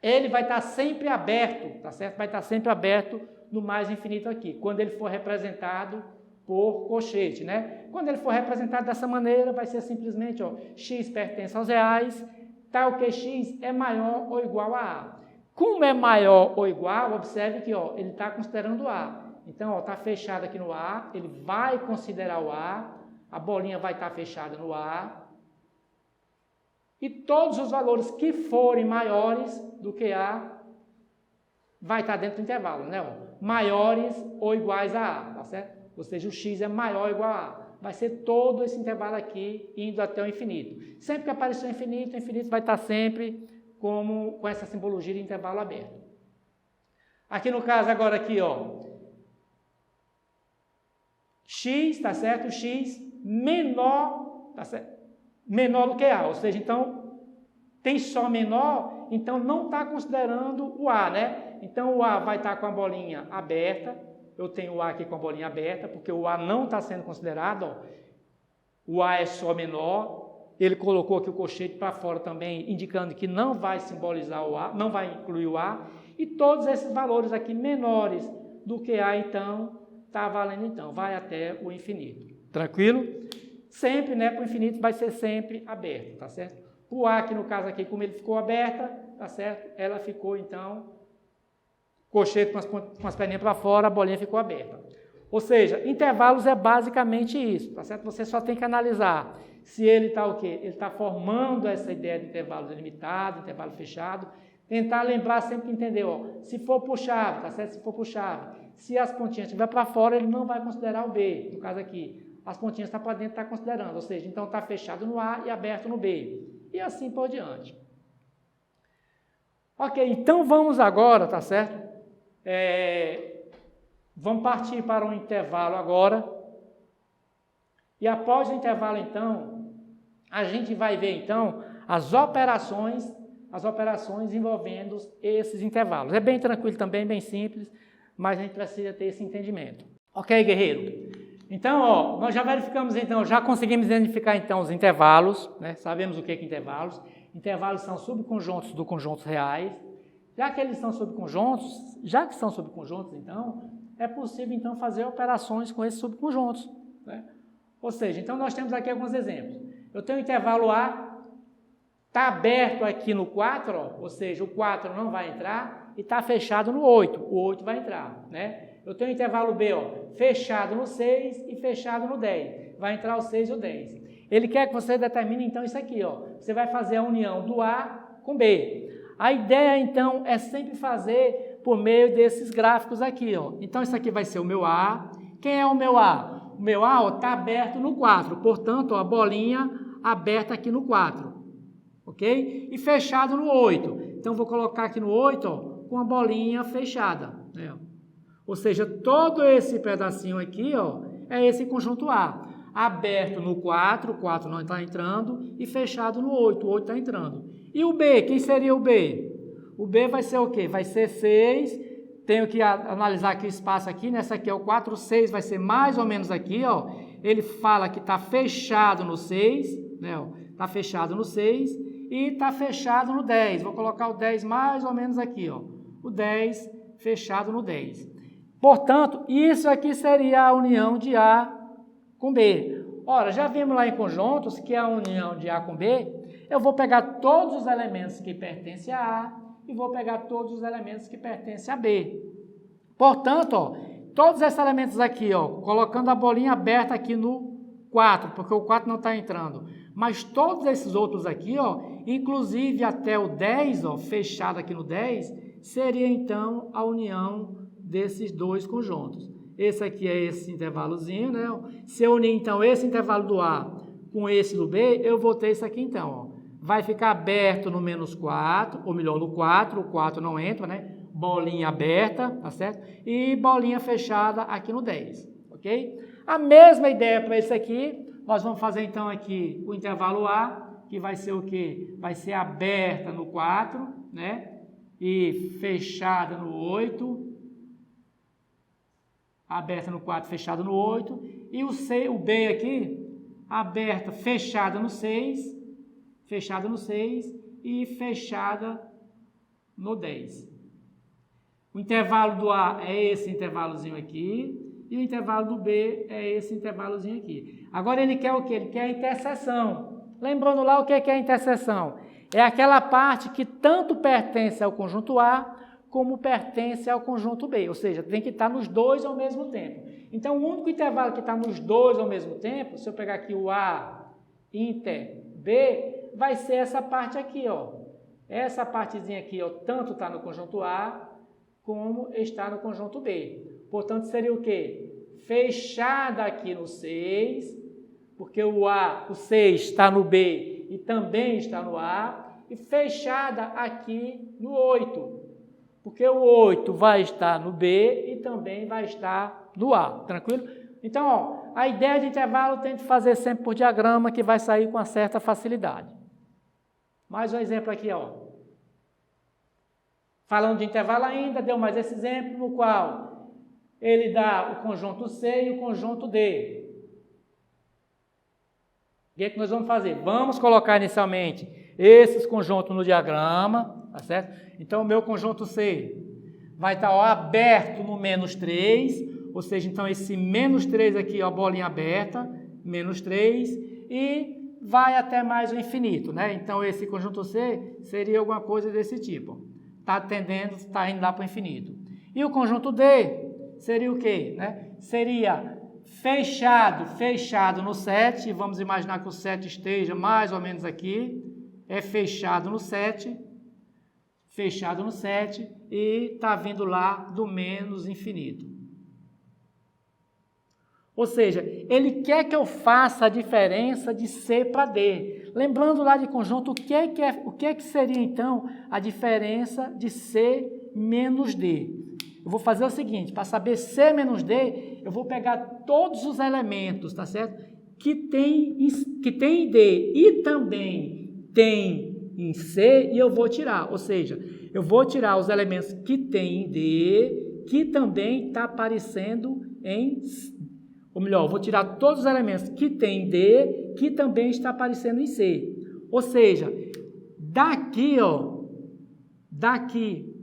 ele vai estar sempre aberto, tá certo? Vai estar sempre aberto no mais infinito aqui, quando ele for representado por colchete, né? Quando ele for representado dessa maneira, vai ser simplesmente, ó, x pertence aos reais, tal que x é maior ou igual a A. Como é maior ou igual, observe que, ó, ele está considerando A. Então, está fechado aqui no A, ele vai considerar o a bolinha vai estar fechada no A, e todos os valores que forem maiores do que A, vai estar dentro do intervalo, né? Maiores ou iguais a A, tá certo? Ou seja, o x é maior ou igual a A. Vai ser todo esse intervalo aqui, indo até o infinito. Sempre que aparecer o infinito vai estar sempre com essa simbologia de intervalo aberto. Aqui no caso agora aqui, ó, x, tá certo? X menor, tá certo? Menor do que A, ou seja, então, tem só menor, então não está considerando o A, né? Então, o A vai estar com a bolinha aberta, eu tenho o A aqui com a bolinha aberta, porque o A não está sendo considerado, ó. O A é só menor, ele colocou aqui o colchete para fora também, indicando que não vai simbolizar o A, não vai incluir o A, e todos esses valores aqui menores do que A, então, está valendo, então, vai até o infinito. Tranquilo? Sempre, né, para o infinito vai ser sempre aberto, tá certo? O A, que no caso aqui, como ele ficou aberta, tá certo? Ela ficou, então, colchete com as perninhas para fora, a bolinha ficou aberta. Ou seja, intervalos é basicamente isso, tá certo? Você só tem que analisar se ele está o quê? Ele está formando essa ideia de intervalo delimitado, intervalo fechado, tentar lembrar sempre que entender, ó, se for por chave, tá certo? Se for por chave, se as pontinhas estiver para fora, ele não vai considerar o B, no caso aqui. As pontinhas estão para dentro, está considerando, ou seja, então está fechado no A e aberto no B, e assim por diante. Ok, então vamos agora, tá certo? Vamos partir para um intervalo agora, e após o intervalo, então, a gente vai ver, então, as operações envolvendo esses intervalos. É bem tranquilo também, bem simples, mas a gente precisa ter esse entendimento. Ok, guerreiro? Então, ó, nós já verificamos, então, já conseguimos identificar, então, os intervalos, né? Sabemos o que é intervalos. Intervalos são subconjuntos do conjuntos reais. Já que eles são subconjuntos, então, é possível, então, fazer operações com esses subconjuntos, né? Ou seja, então, nós temos aqui alguns exemplos. Eu tenho o intervalo A, está aberto aqui no 4, ó, ou seja, o 4 não vai entrar, e está fechado no 8, o 8 vai entrar, né? Eu tenho o intervalo B, ó, fechado no 6 e fechado no 10. Vai entrar o 6 e o 10. Ele quer que você determine, então, isso aqui, ó. Você vai fazer a união do A com B. A ideia, então, é sempre fazer por meio desses gráficos aqui, ó. Então, isso aqui vai ser o meu A. Quem é o meu A? O meu A está aberto no 4. Portanto, ó, a bolinha aberta aqui no 4. Ok? E fechado no 8. Então, vou colocar aqui no 8, ó, com a bolinha fechada, né? Ou seja, todo esse pedacinho aqui, ó, é esse conjunto A. Aberto no 4, o 4 não está entrando, e fechado no 8, o 8 está entrando. E o B, quem seria o B? O B vai ser o quê? Vai ser 6, tenho que analisar aqui o espaço aqui, nessa aqui é o 4, o 6 vai ser mais ou menos aqui, ó. Ele fala que está fechado no 6, né, ó, está fechado no 6, e está fechado no 10. Vou colocar o 10 mais ou menos aqui, ó. O 10 fechado no 10. Portanto, isso aqui seria a união de A com B. Ora, já vimos lá em conjuntos que a união de A com B, eu vou pegar todos os elementos que pertencem a A e vou pegar todos os elementos que pertencem a B. Portanto, ó, todos esses elementos aqui, ó, colocando a bolinha aberta aqui no 4, porque o 4 não está entrando. Mas todos esses outros aqui, ó, inclusive até o 10, ó, fechado aqui no 10, seria então a união desses dois conjuntos. Esse aqui é esse intervalozinho, né? Se eu unir, então, esse intervalo do A com esse do B, eu vou ter isso aqui, então, ó. Vai ficar aberto no menos 4, ou melhor, no 4, o 4 não entra, né? Bolinha aberta, tá certo? E bolinha fechada aqui no 10, ok? A mesma ideia para esse aqui, nós vamos fazer, então, aqui o intervalo A, que vai ser o quê? Vai ser aberta no 4, né? E fechada no 8. Aberta no 4, fechada no 8. E o B aqui, aberta, fechada no 6. Fechada no 6 e fechada no 10. O intervalo do A é esse intervalozinho aqui. E o intervalo do B é esse intervalozinho aqui. Agora ele quer o quê? Ele quer a interseção. Lembrando lá o que é a interseção? É aquela parte que tanto pertence ao conjunto A, como pertence ao conjunto B. Ou seja, tem que estar nos dois ao mesmo tempo. Então, o único intervalo que está nos dois ao mesmo tempo, se eu pegar aqui o A, inter, B, vai ser essa parte aqui, ó. Essa partezinha aqui, ó, tanto está no conjunto A, como está no conjunto B. Portanto, seria o quê? Fechada aqui no 6, porque o 6 está no B e também está no A, e fechada aqui no 8, porque o 8 vai estar no B e também vai estar no A, tranquilo? Então, ó, a ideia de intervalo tem que fazer sempre por diagrama, que vai sair com uma certa facilidade. Mais um exemplo aqui, ó. Falando de intervalo ainda, deu mais esse exemplo, no qual ele dá o conjunto C e o conjunto D. O que é que nós vamos fazer? Vamos colocar inicialmente esses conjuntos no diagrama, tá certo? Então, o meu conjunto C vai estar, ó, aberto no menos 3, ou seja, então esse menos 3 aqui, ó, bolinha aberta, menos 3, e vai até mais o infinito, né? Então, esse conjunto C seria alguma coisa desse tipo. Está tendendo, está indo lá para o infinito. E o conjunto D seria o quê? Né? Seria fechado no 7, vamos imaginar que o 7 esteja mais ou menos aqui, é fechado no 7, e está vindo lá do menos infinito. Ou seja, ele quer que eu faça a diferença de C para D. Lembrando lá de conjunto, o que é que seria então a diferença de C menos D? Eu vou fazer o seguinte, para saber C menos D, eu vou pegar todos os elementos, tá certo? Que tem em D e também tem em C, e eu vou tirar. Ou seja, eu vou tirar os elementos que tem em D, que também está aparecendo em C. Ou melhor, eu vou tirar todos os elementos que tem em D, que também está aparecendo em C. Ou seja, daqui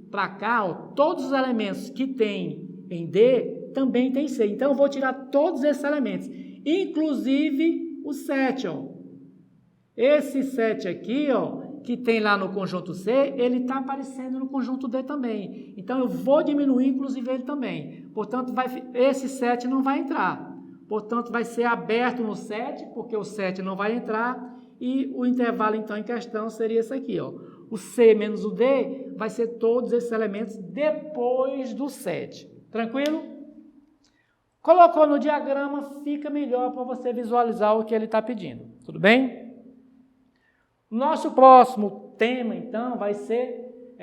para cá, ó, todos os elementos que tem em D também tem em C. Então, eu vou tirar todos esses elementos, inclusive o 7. Ó. Esse 7 aqui, ó, que tem lá no conjunto C, ele está aparecendo no conjunto D também. Então, eu vou diminuir, inclusive, ele também. Portanto, esse 7 não vai entrar. Portanto, vai ser aberto no 7, porque o 7 não vai entrar, e o intervalo, então, em questão seria esse aqui, ó. O C menos o D vai ser todos esses elementos depois do 7. Tranquilo? Colocou no diagrama, fica melhor para você visualizar o que ele está pedindo. Tudo bem? Nosso próximo tema, então, vai ser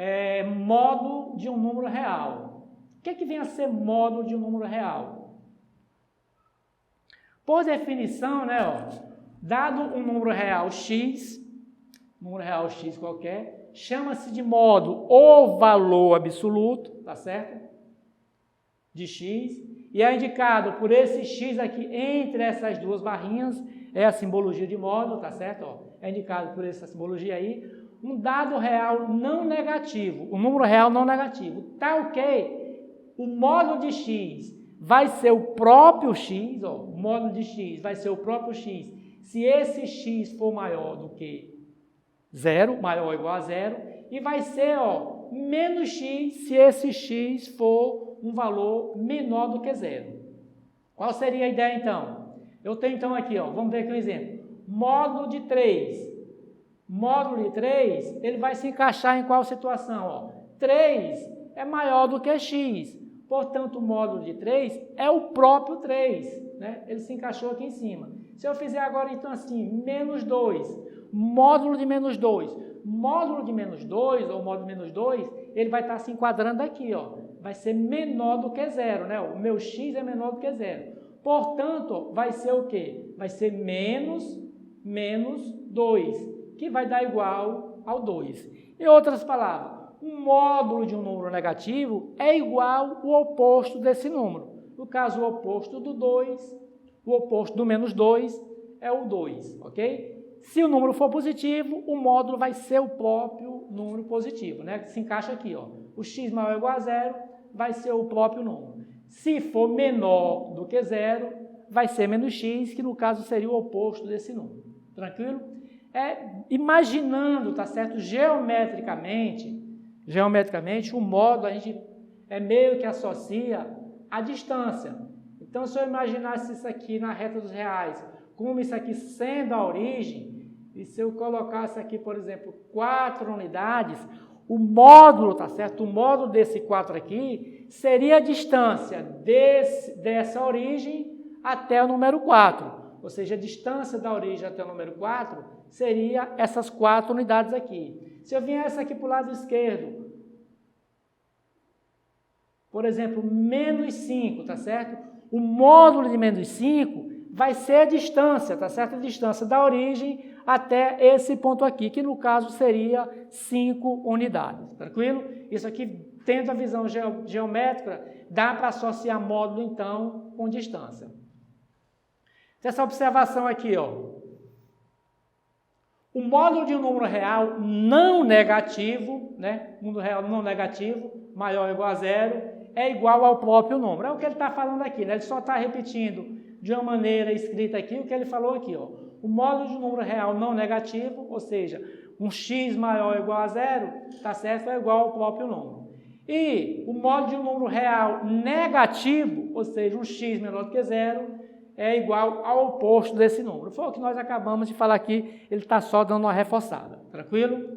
módulo de um número real. O que vem a ser módulo de um número real? Por definição, né, ó, dado um número real x qualquer, chama-se de módulo o valor absoluto, tá certo? De x, e é indicado por esse x aqui entre essas duas barrinhas, é a simbologia de módulo, tá certo? Ó, é indicado por essa simbologia aí, um dado real não negativo, um número real não negativo, tá ok? O módulo de x vai ser o próprio x, ó, o módulo de x vai ser o próprio x, se esse x for maior do que 0, maior ou igual a 0, e vai ser, ó, menos x se esse x for um valor menor do que 0. Qual seria a ideia, então? Eu tenho, então, aqui, ó, vamos ver aqui um exemplo. Módulo de 3. Módulo de 3, ele vai se encaixar em qual situação? Ó? 3 é maior do que x. Portanto, o módulo de 3 é o próprio 3, né? Ele se encaixou aqui em cima. Se eu fizer agora, então, assim, menos 2, módulo de menos 2. Módulo de menos 2, ou módulo de menos 2, ele vai estar se enquadrando aqui, ó. Vai ser menor do que 0, né? O meu x é menor do que 0. Portanto, vai ser o quê? Vai ser menos 2. que vai dar igual ao 2. Em outras palavras, um módulo de um número negativo é igual ao oposto desse número. No caso, o oposto do 2, o oposto do menos 2 é o 2, ok? Se o número for positivo, o módulo vai ser o próprio número positivo, né? Se encaixa aqui, ó. O x maior ou igual a 0 vai ser o próprio número. Se for menor do que 0, vai ser menos x, que no caso seria o oposto desse número. Tranquilo? Imaginando, tá certo? Geometricamente, o módulo a gente meio que associa a distância. Então, se eu imaginasse isso aqui na reta dos reais, como isso aqui sendo a origem, e se eu colocasse aqui, por exemplo, 4 unidades, o módulo, tá certo? O módulo desse 4 aqui seria a distância dessa origem até o número 4. Ou seja, a distância da origem até o número 4 seria essas 4 unidades aqui. Se eu viesse aqui para o lado esquerdo, por exemplo, menos 5, tá certo? O módulo de menos 5 vai ser a distância, tá certo? A distância da origem até esse ponto aqui, que no caso seria 5 unidades, tranquilo? Isso aqui, tendo a visão geométrica, dá para associar módulo, então, com distância. Essa observação aqui, ó. O módulo de um número real não negativo, né? Número real não negativo, maior ou igual a 0, é igual ao próprio número. É o que ele está falando aqui, né? Ele só está repetindo de uma maneira escrita aqui o que ele falou aqui, ó. O módulo de um número real não negativo, ou seja, um x maior ou igual a 0, tá certo? É igual ao próprio número. E o módulo de um número real negativo, ou seja, um x menor do que 0, é igual ao oposto desse número. Foi o que nós acabamos de falar aqui, ele está só dando uma reforçada, tranquilo?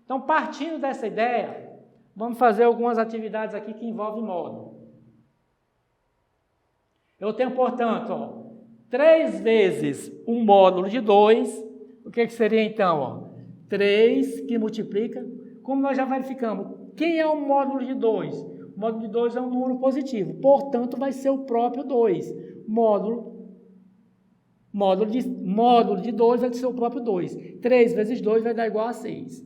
Então, partindo dessa ideia, vamos fazer algumas atividades aqui que envolvem módulo. Eu tenho, portanto, ó, 3 vezes um módulo de 2, o que seria então? Ó? 3 que multiplica, como nós já verificamos, quem é o módulo de 2? O módulo de 2 é um número positivo, portanto, vai ser o próprio 2. Módulo de 2 vai ser o próprio 2. 3 vezes 2 vai dar igual a 6.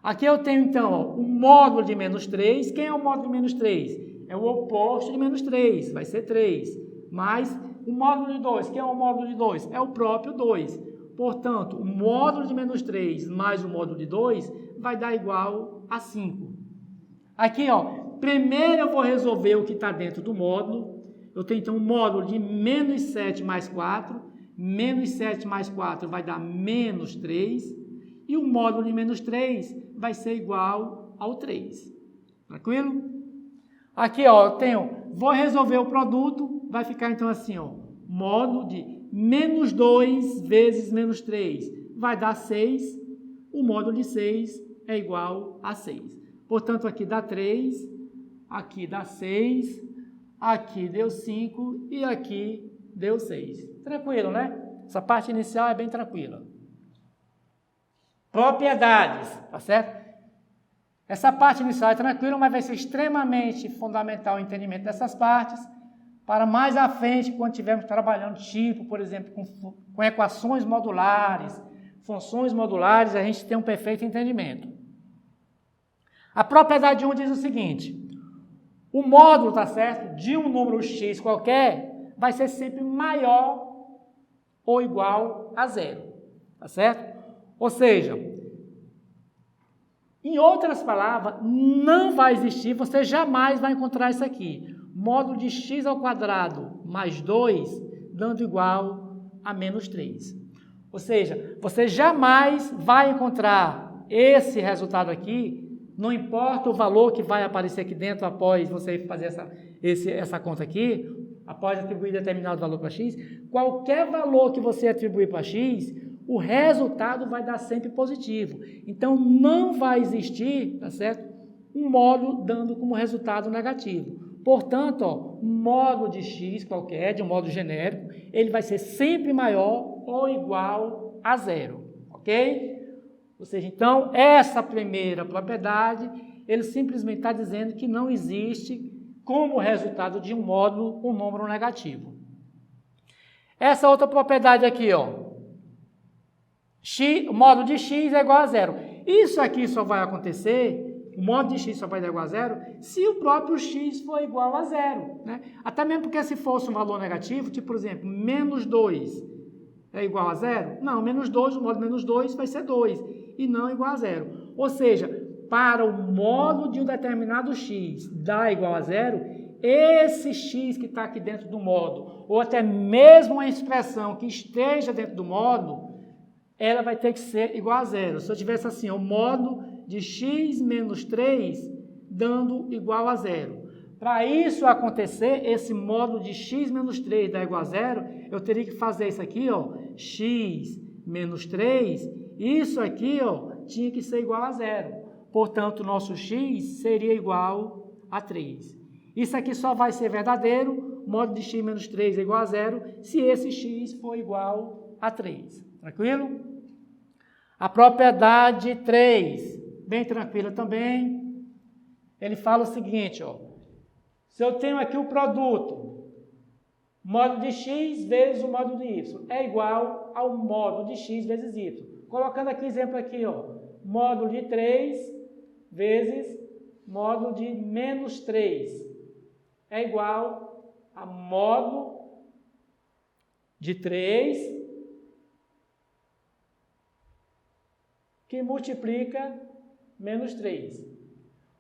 Aqui eu tenho, então, ó, o módulo de menos 3. Quem é o módulo de menos 3? É o oposto de menos 3, vai ser 3. Mais o módulo de 2. Quem é o módulo de 2? É o próprio 2. Portanto, o módulo de menos 3 mais o módulo de 2 vai dar igual a 5. Aqui, ó, primeiro eu vou resolver o que está dentro do módulo. Eu tenho, então, o módulo de menos 7 mais 4. Menos 7 mais 4 vai dar menos 3. E o módulo de menos 3 vai ser igual ao 3. Tranquilo? Aqui, ó, vou resolver o produto, vai ficar então assim, ó, módulo de menos 2 vezes menos 3 vai dar 6. O módulo de 6 é igual a 6. Portanto, aqui dá 3, aqui dá 6, aqui deu 5 e aqui deu 6. Tranquilo, né? Essa parte inicial é bem tranquila. Propriedades, tá certo? Essa parte inicial é tranquila, mas vai ser extremamente fundamental o entendimento dessas partes para mais à frente, quando estivermos trabalhando, tipo, por exemplo, com equações modulares, funções modulares, a gente tem um perfeito entendimento. A propriedade 1 diz o seguinte: o módulo, tá certo, de um número x qualquer vai ser sempre maior ou igual a 0, tá certo? Ou seja, em outras palavras, não vai existir, você jamais vai encontrar isso aqui. Módulo de x ao quadrado mais 2, dando igual a menos 3. Ou seja, você jamais vai encontrar esse resultado aqui, não importa o valor que vai aparecer aqui dentro após você fazer essa conta aqui, após atribuir determinado valor para x, qualquer valor que você atribuir para x, o resultado vai dar sempre positivo. Então, não vai existir, tá certo? Um módulo dando como resultado negativo. Portanto, ó, um módulo de x qualquer, de um módulo genérico, ele vai ser sempre maior ou igual a 0, ok? Ou seja, então, essa primeira propriedade, ele simplesmente está dizendo que não existe como resultado de um módulo um número negativo. Essa outra propriedade aqui, ó, o módulo de x é igual a zero. Isso aqui só vai acontecer, o módulo de x só vai dar igual a zero, se o próprio x for igual a zero. Né? Até mesmo porque se fosse um valor negativo, tipo, por exemplo, menos 2 é igual a zero? Não, menos 2, o módulo menos 2 vai ser 2, e não igual a zero. Ou seja, para o módulo de um determinado x dar igual a zero, esse x que está aqui dentro do módulo, ou até mesmo uma expressão que esteja dentro do módulo, ela vai ter que ser igual a zero. Se eu tivesse assim, o módulo de x menos 3 dando igual a zero. Para isso acontecer, esse módulo de x menos 3 dar igual a zero, eu teria que fazer isso aqui, ó, x menos 3, isso aqui, ó, tinha que ser igual a zero. Portanto, o nosso x seria igual a 3. Isso aqui só vai ser verdadeiro, módulo de x menos 3 é igual a zero, se esse x for igual a 3. Tranquilo? A propriedade 3, bem tranquila também. Ele fala o seguinte, ó. Se eu tenho aqui o produto, módulo de x vezes o módulo de y, é igual ao módulo de x vezes y. Colocando aqui o exemplo aqui, ó. Módulo de 3 vezes módulo de menos 3 é igual a módulo de 3 que multiplica menos 3.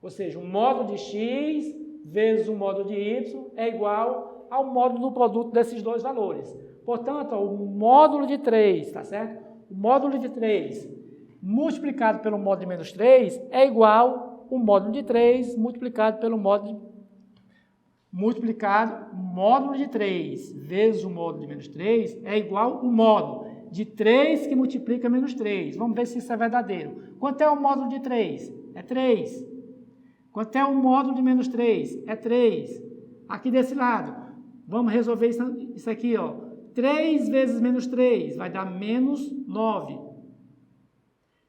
Ou seja, o módulo de x vezes o módulo de y é igual ao módulo do produto desses dois valores. Portanto, ó, o módulo de 3, tá certo? O módulo de 3 multiplicado pelo módulo de menos 3 é igual ao módulo de 3 multiplicado pelo módulo de 3 vezes o módulo de menos 3 é igual ao módulo de 3 que multiplica menos 3. Vamos ver se isso é verdadeiro. Quanto é o módulo de 3? É 3. Quanto é o módulo de menos 3? É 3. Aqui desse lado, vamos resolver isso aqui, ó. 3 vezes menos 3 vai dar menos 9.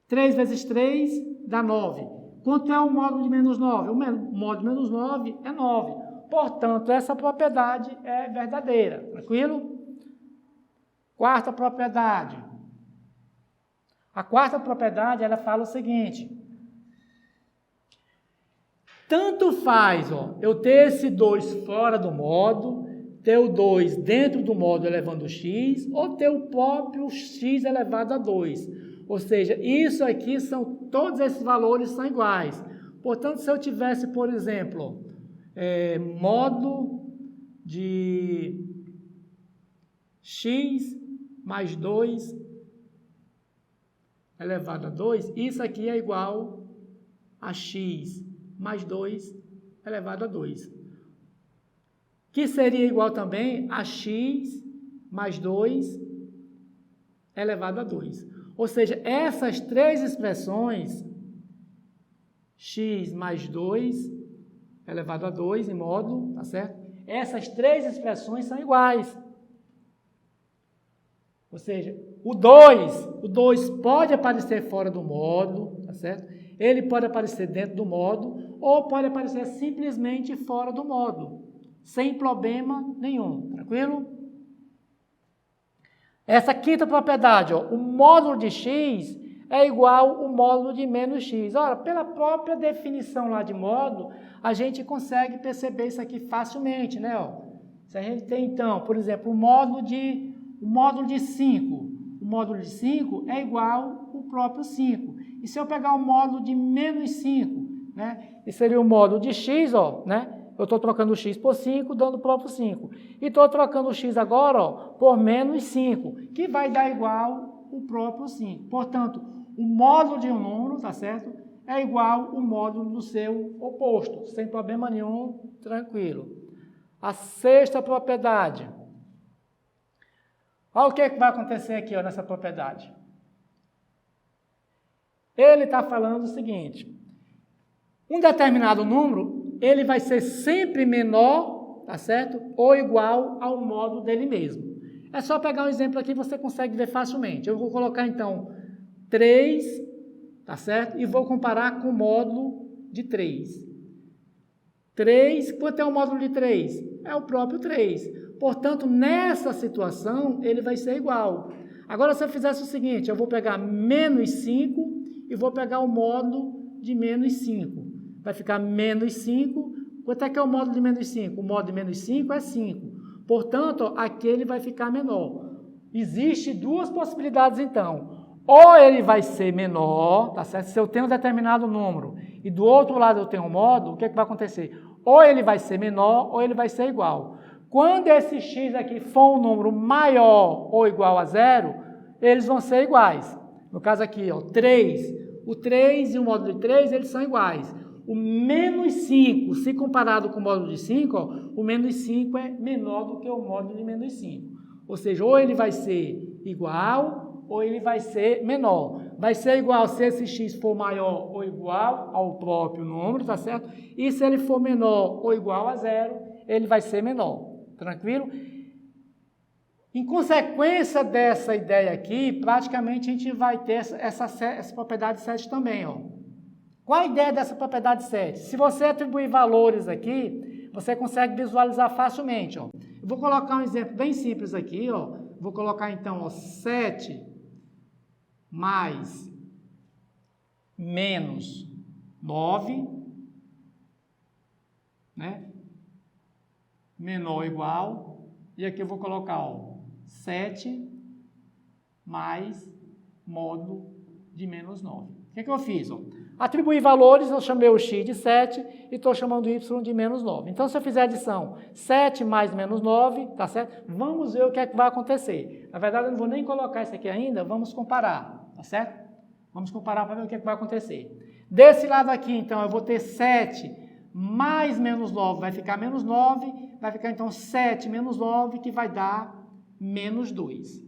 3 vezes 3 dá 9. Quanto é o módulo de menos 9? O módulo de menos 9 é 9. Portanto, essa propriedade é verdadeira. Tranquilo? Quarta propriedade. A quarta propriedade, ela fala o seguinte. Tanto faz, ó, eu ter esse 2 fora do módulo, ter o 2 dentro do módulo elevando o x, ou ter o próprio x elevado a 2. Ou seja, isso aqui todos esses valores são iguais. Portanto, se eu tivesse, por exemplo, módulo de x mais 2 elevado a 2, isso aqui é igual a x mais 2 elevado a 2. Que seria igual também a x mais 2 elevado a 2. Ou seja, essas três expressões, x mais 2 elevado a 2 em módulo, tá certo? Essas três expressões são iguais. Ou seja, o 2 pode aparecer fora do módulo, tá certo? Ele pode aparecer dentro do módulo ou pode aparecer simplesmente fora do módulo, sem problema nenhum, tranquilo? Essa quinta propriedade, ó, o módulo de x é igual ao módulo de menos x. Ora, pela própria definição lá de módulo, a gente consegue perceber isso aqui facilmente, né? Ó. Se a gente tem, então, por exemplo, o módulo de 5. O módulo de 5 é igual ao próprio 5. E se eu pegar o módulo de menos 5, né? Esse seria o módulo de x, ó, né? Eu estou trocando o x por 5, dando o próprio 5. E estou trocando o x agora, ó, por menos 5, que vai dar igual o próprio 5. Portanto, o módulo de um número, tá certo? É igual ao módulo do seu oposto, sem problema nenhum, tranquilo. A sexta propriedade. Olha o que vai acontecer aqui, ó, nessa propriedade. Ele está falando o seguinte. Um determinado número, ele vai ser sempre menor, tá certo? Ou igual ao módulo dele mesmo. É só pegar um exemplo aqui, você consegue ver facilmente. Eu vou colocar, então, 3, tá certo? E vou comparar com o módulo de 3. 3, quanto é o módulo de 3? É o próprio 3. Portanto, nessa situação, ele vai ser igual. Agora, se eu fizesse o seguinte, eu vou pegar menos 5 e vou pegar o módulo de menos 5. Vai ficar menos 5. Quanto é que é o módulo de menos 5? O módulo de menos 5 é 5. Portanto, ó, aquele vai ficar menor. Existem duas possibilidades, então. Ou ele vai ser menor, tá certo? Se eu tenho um determinado número e do outro lado eu tenho um módulo, o que é que vai acontecer? Ou ele vai ser menor ou ele vai ser igual. Quando esse x aqui for um número maior ou igual a 0, eles vão ser iguais. No caso aqui, ó, 3. O 3 e o módulo de 3, eles são iguais. O menos 5, se comparado com o módulo de 5, ó, o menos 5 é menor do que o módulo de menos 5. Ou seja, ou ele vai ser igual ou ele vai ser menor. Vai ser igual se esse x for maior ou igual ao próprio número, tá certo? E se ele for menor ou igual a 0, ele vai ser menor. Tranquilo? Em consequência dessa ideia aqui, praticamente a gente vai ter essa propriedade 7 também, ó. Qual a ideia dessa propriedade 7? Se você atribuir valores aqui, você consegue visualizar facilmente, ó. Eu vou colocar um exemplo bem simples aqui, ó. Vou colocar então, ó, 7 mais menos 9, né? Menor ou igual, e aqui eu vou colocar, ó, 7 mais módulo de menos 9. O que eu fiz? Ó? Atribuir valores, eu chamei o x de 7 e estou chamando o y de menos 9. Então, se eu fizer a adição 7 mais menos 9, tá certo? Vamos ver o que é que vai acontecer. Na verdade, eu não vou nem colocar isso aqui ainda, vamos comparar, tá certo? Vamos comparar para ver o que é que vai acontecer. Desse lado aqui, então, eu vou ter 7 mais menos 9 vai ficar menos 9, vai ficar então 7 menos 9, que vai dar menos 2.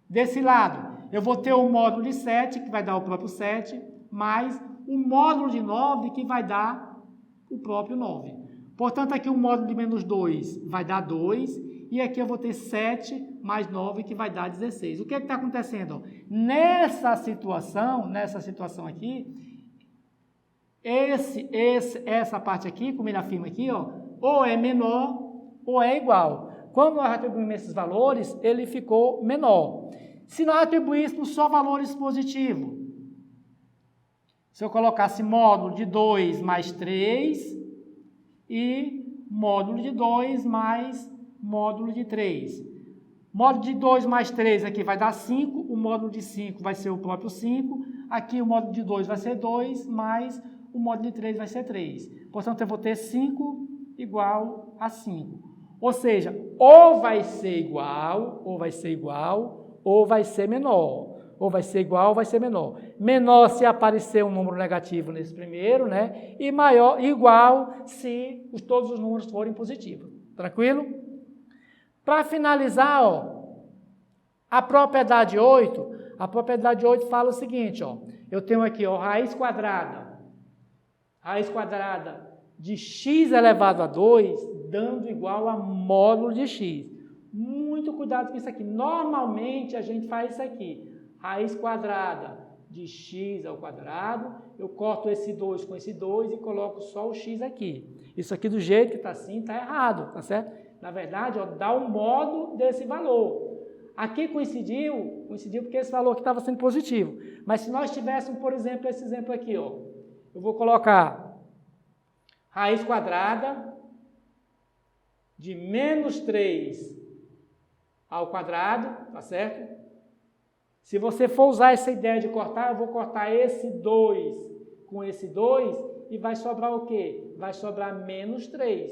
Desse lado, eu vou ter o módulo de 7, que vai dar o próprio 7, mais o módulo de 9, que vai dar o próprio 9. Portanto, aqui o módulo de menos 2 vai dar 2, e aqui eu vou ter 7 mais 9, que vai dar 16. O que está acontecendo? Nessa situação aqui, essa parte aqui, como ele afirma aqui, ó, ou é menor ou é igual. Quando nós atribuímos esses valores, ele ficou menor. Se nós atribuíssemos só valores positivos, se eu colocasse módulo de 2 mais 3 e módulo de 2 mais módulo de 3. Módulo de 2 mais 3 aqui vai dar 5, o módulo de 5 vai ser o próprio 5, aqui o módulo de 2 vai ser 2, mais o módulo de 3 vai ser 3. Portanto, eu vou ter 5 igual a 5. Ou seja, ou vai ser igual, ou vai ser igual, ou vai ser menor. Ou vai ser igual ou vai ser menor. Menor se aparecer um número negativo nesse primeiro, né? E maior, igual se todos os números forem positivos. Tranquilo? Para finalizar, ó, a propriedade 8 fala o seguinte, ó. Eu tenho aqui, ó, raiz quadrada de x elevado a 2, dando igual a módulo de x. Muito cuidado com isso aqui. Normalmente a gente faz isso aqui. Raiz quadrada de x ao quadrado, eu corto esse 2 com esse 2 e coloco só o x aqui. Isso aqui do jeito que está assim, está errado, tá certo? Na verdade, ó, dá o módulo desse valor. Aqui coincidiu porque esse valor aqui estava sendo positivo. Mas se nós tivéssemos, por exemplo, esse exemplo aqui, ó, eu vou colocar raiz quadrada de menos 3 ao quadrado, tá certo? Se você for usar essa ideia de cortar, eu vou cortar esse 2 com esse 2 e vai sobrar o quê? Vai sobrar menos 3.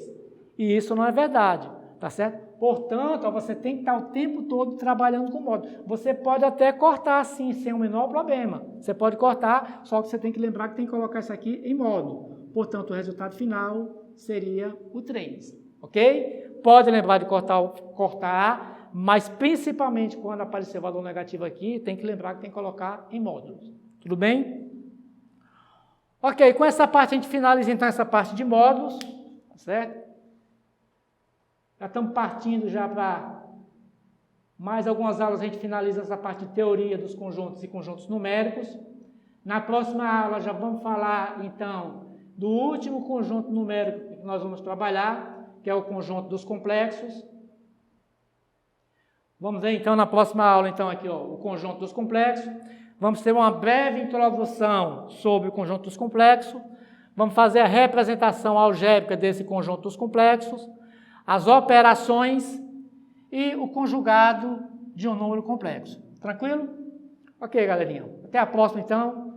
E isso não é verdade, tá certo? Portanto, ó, você tem que estar o tempo todo trabalhando com módulo. Você pode até cortar assim, sem o menor problema. Você pode cortar, só que você tem que lembrar que tem que colocar isso aqui em módulo. Portanto, o resultado final seria o 3, ok? Pode lembrar de cortar, mas principalmente quando aparecer o valor negativo aqui, tem que lembrar que tem que colocar em módulos. Tudo bem? Ok, com essa parte a gente finaliza então essa parte de módulos, certo? Já estamos partindo já para mais algumas aulas, a gente finaliza essa parte de teoria dos conjuntos e conjuntos numéricos. Na próxima aula já vamos falar então do último conjunto numérico que nós vamos trabalhar, que é o conjunto dos complexos. Vamos ver então na próxima aula, então, aqui, ó, o conjunto dos complexos. Vamos ter uma breve introdução sobre o conjunto dos complexos. Vamos fazer a representação algébrica desse conjunto dos complexos, as operações e o conjugado de um número complexo. Tranquilo? Ok, galerinha. Até a próxima, então.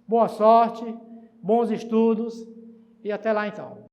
Boa sorte, bons estudos e até lá, então.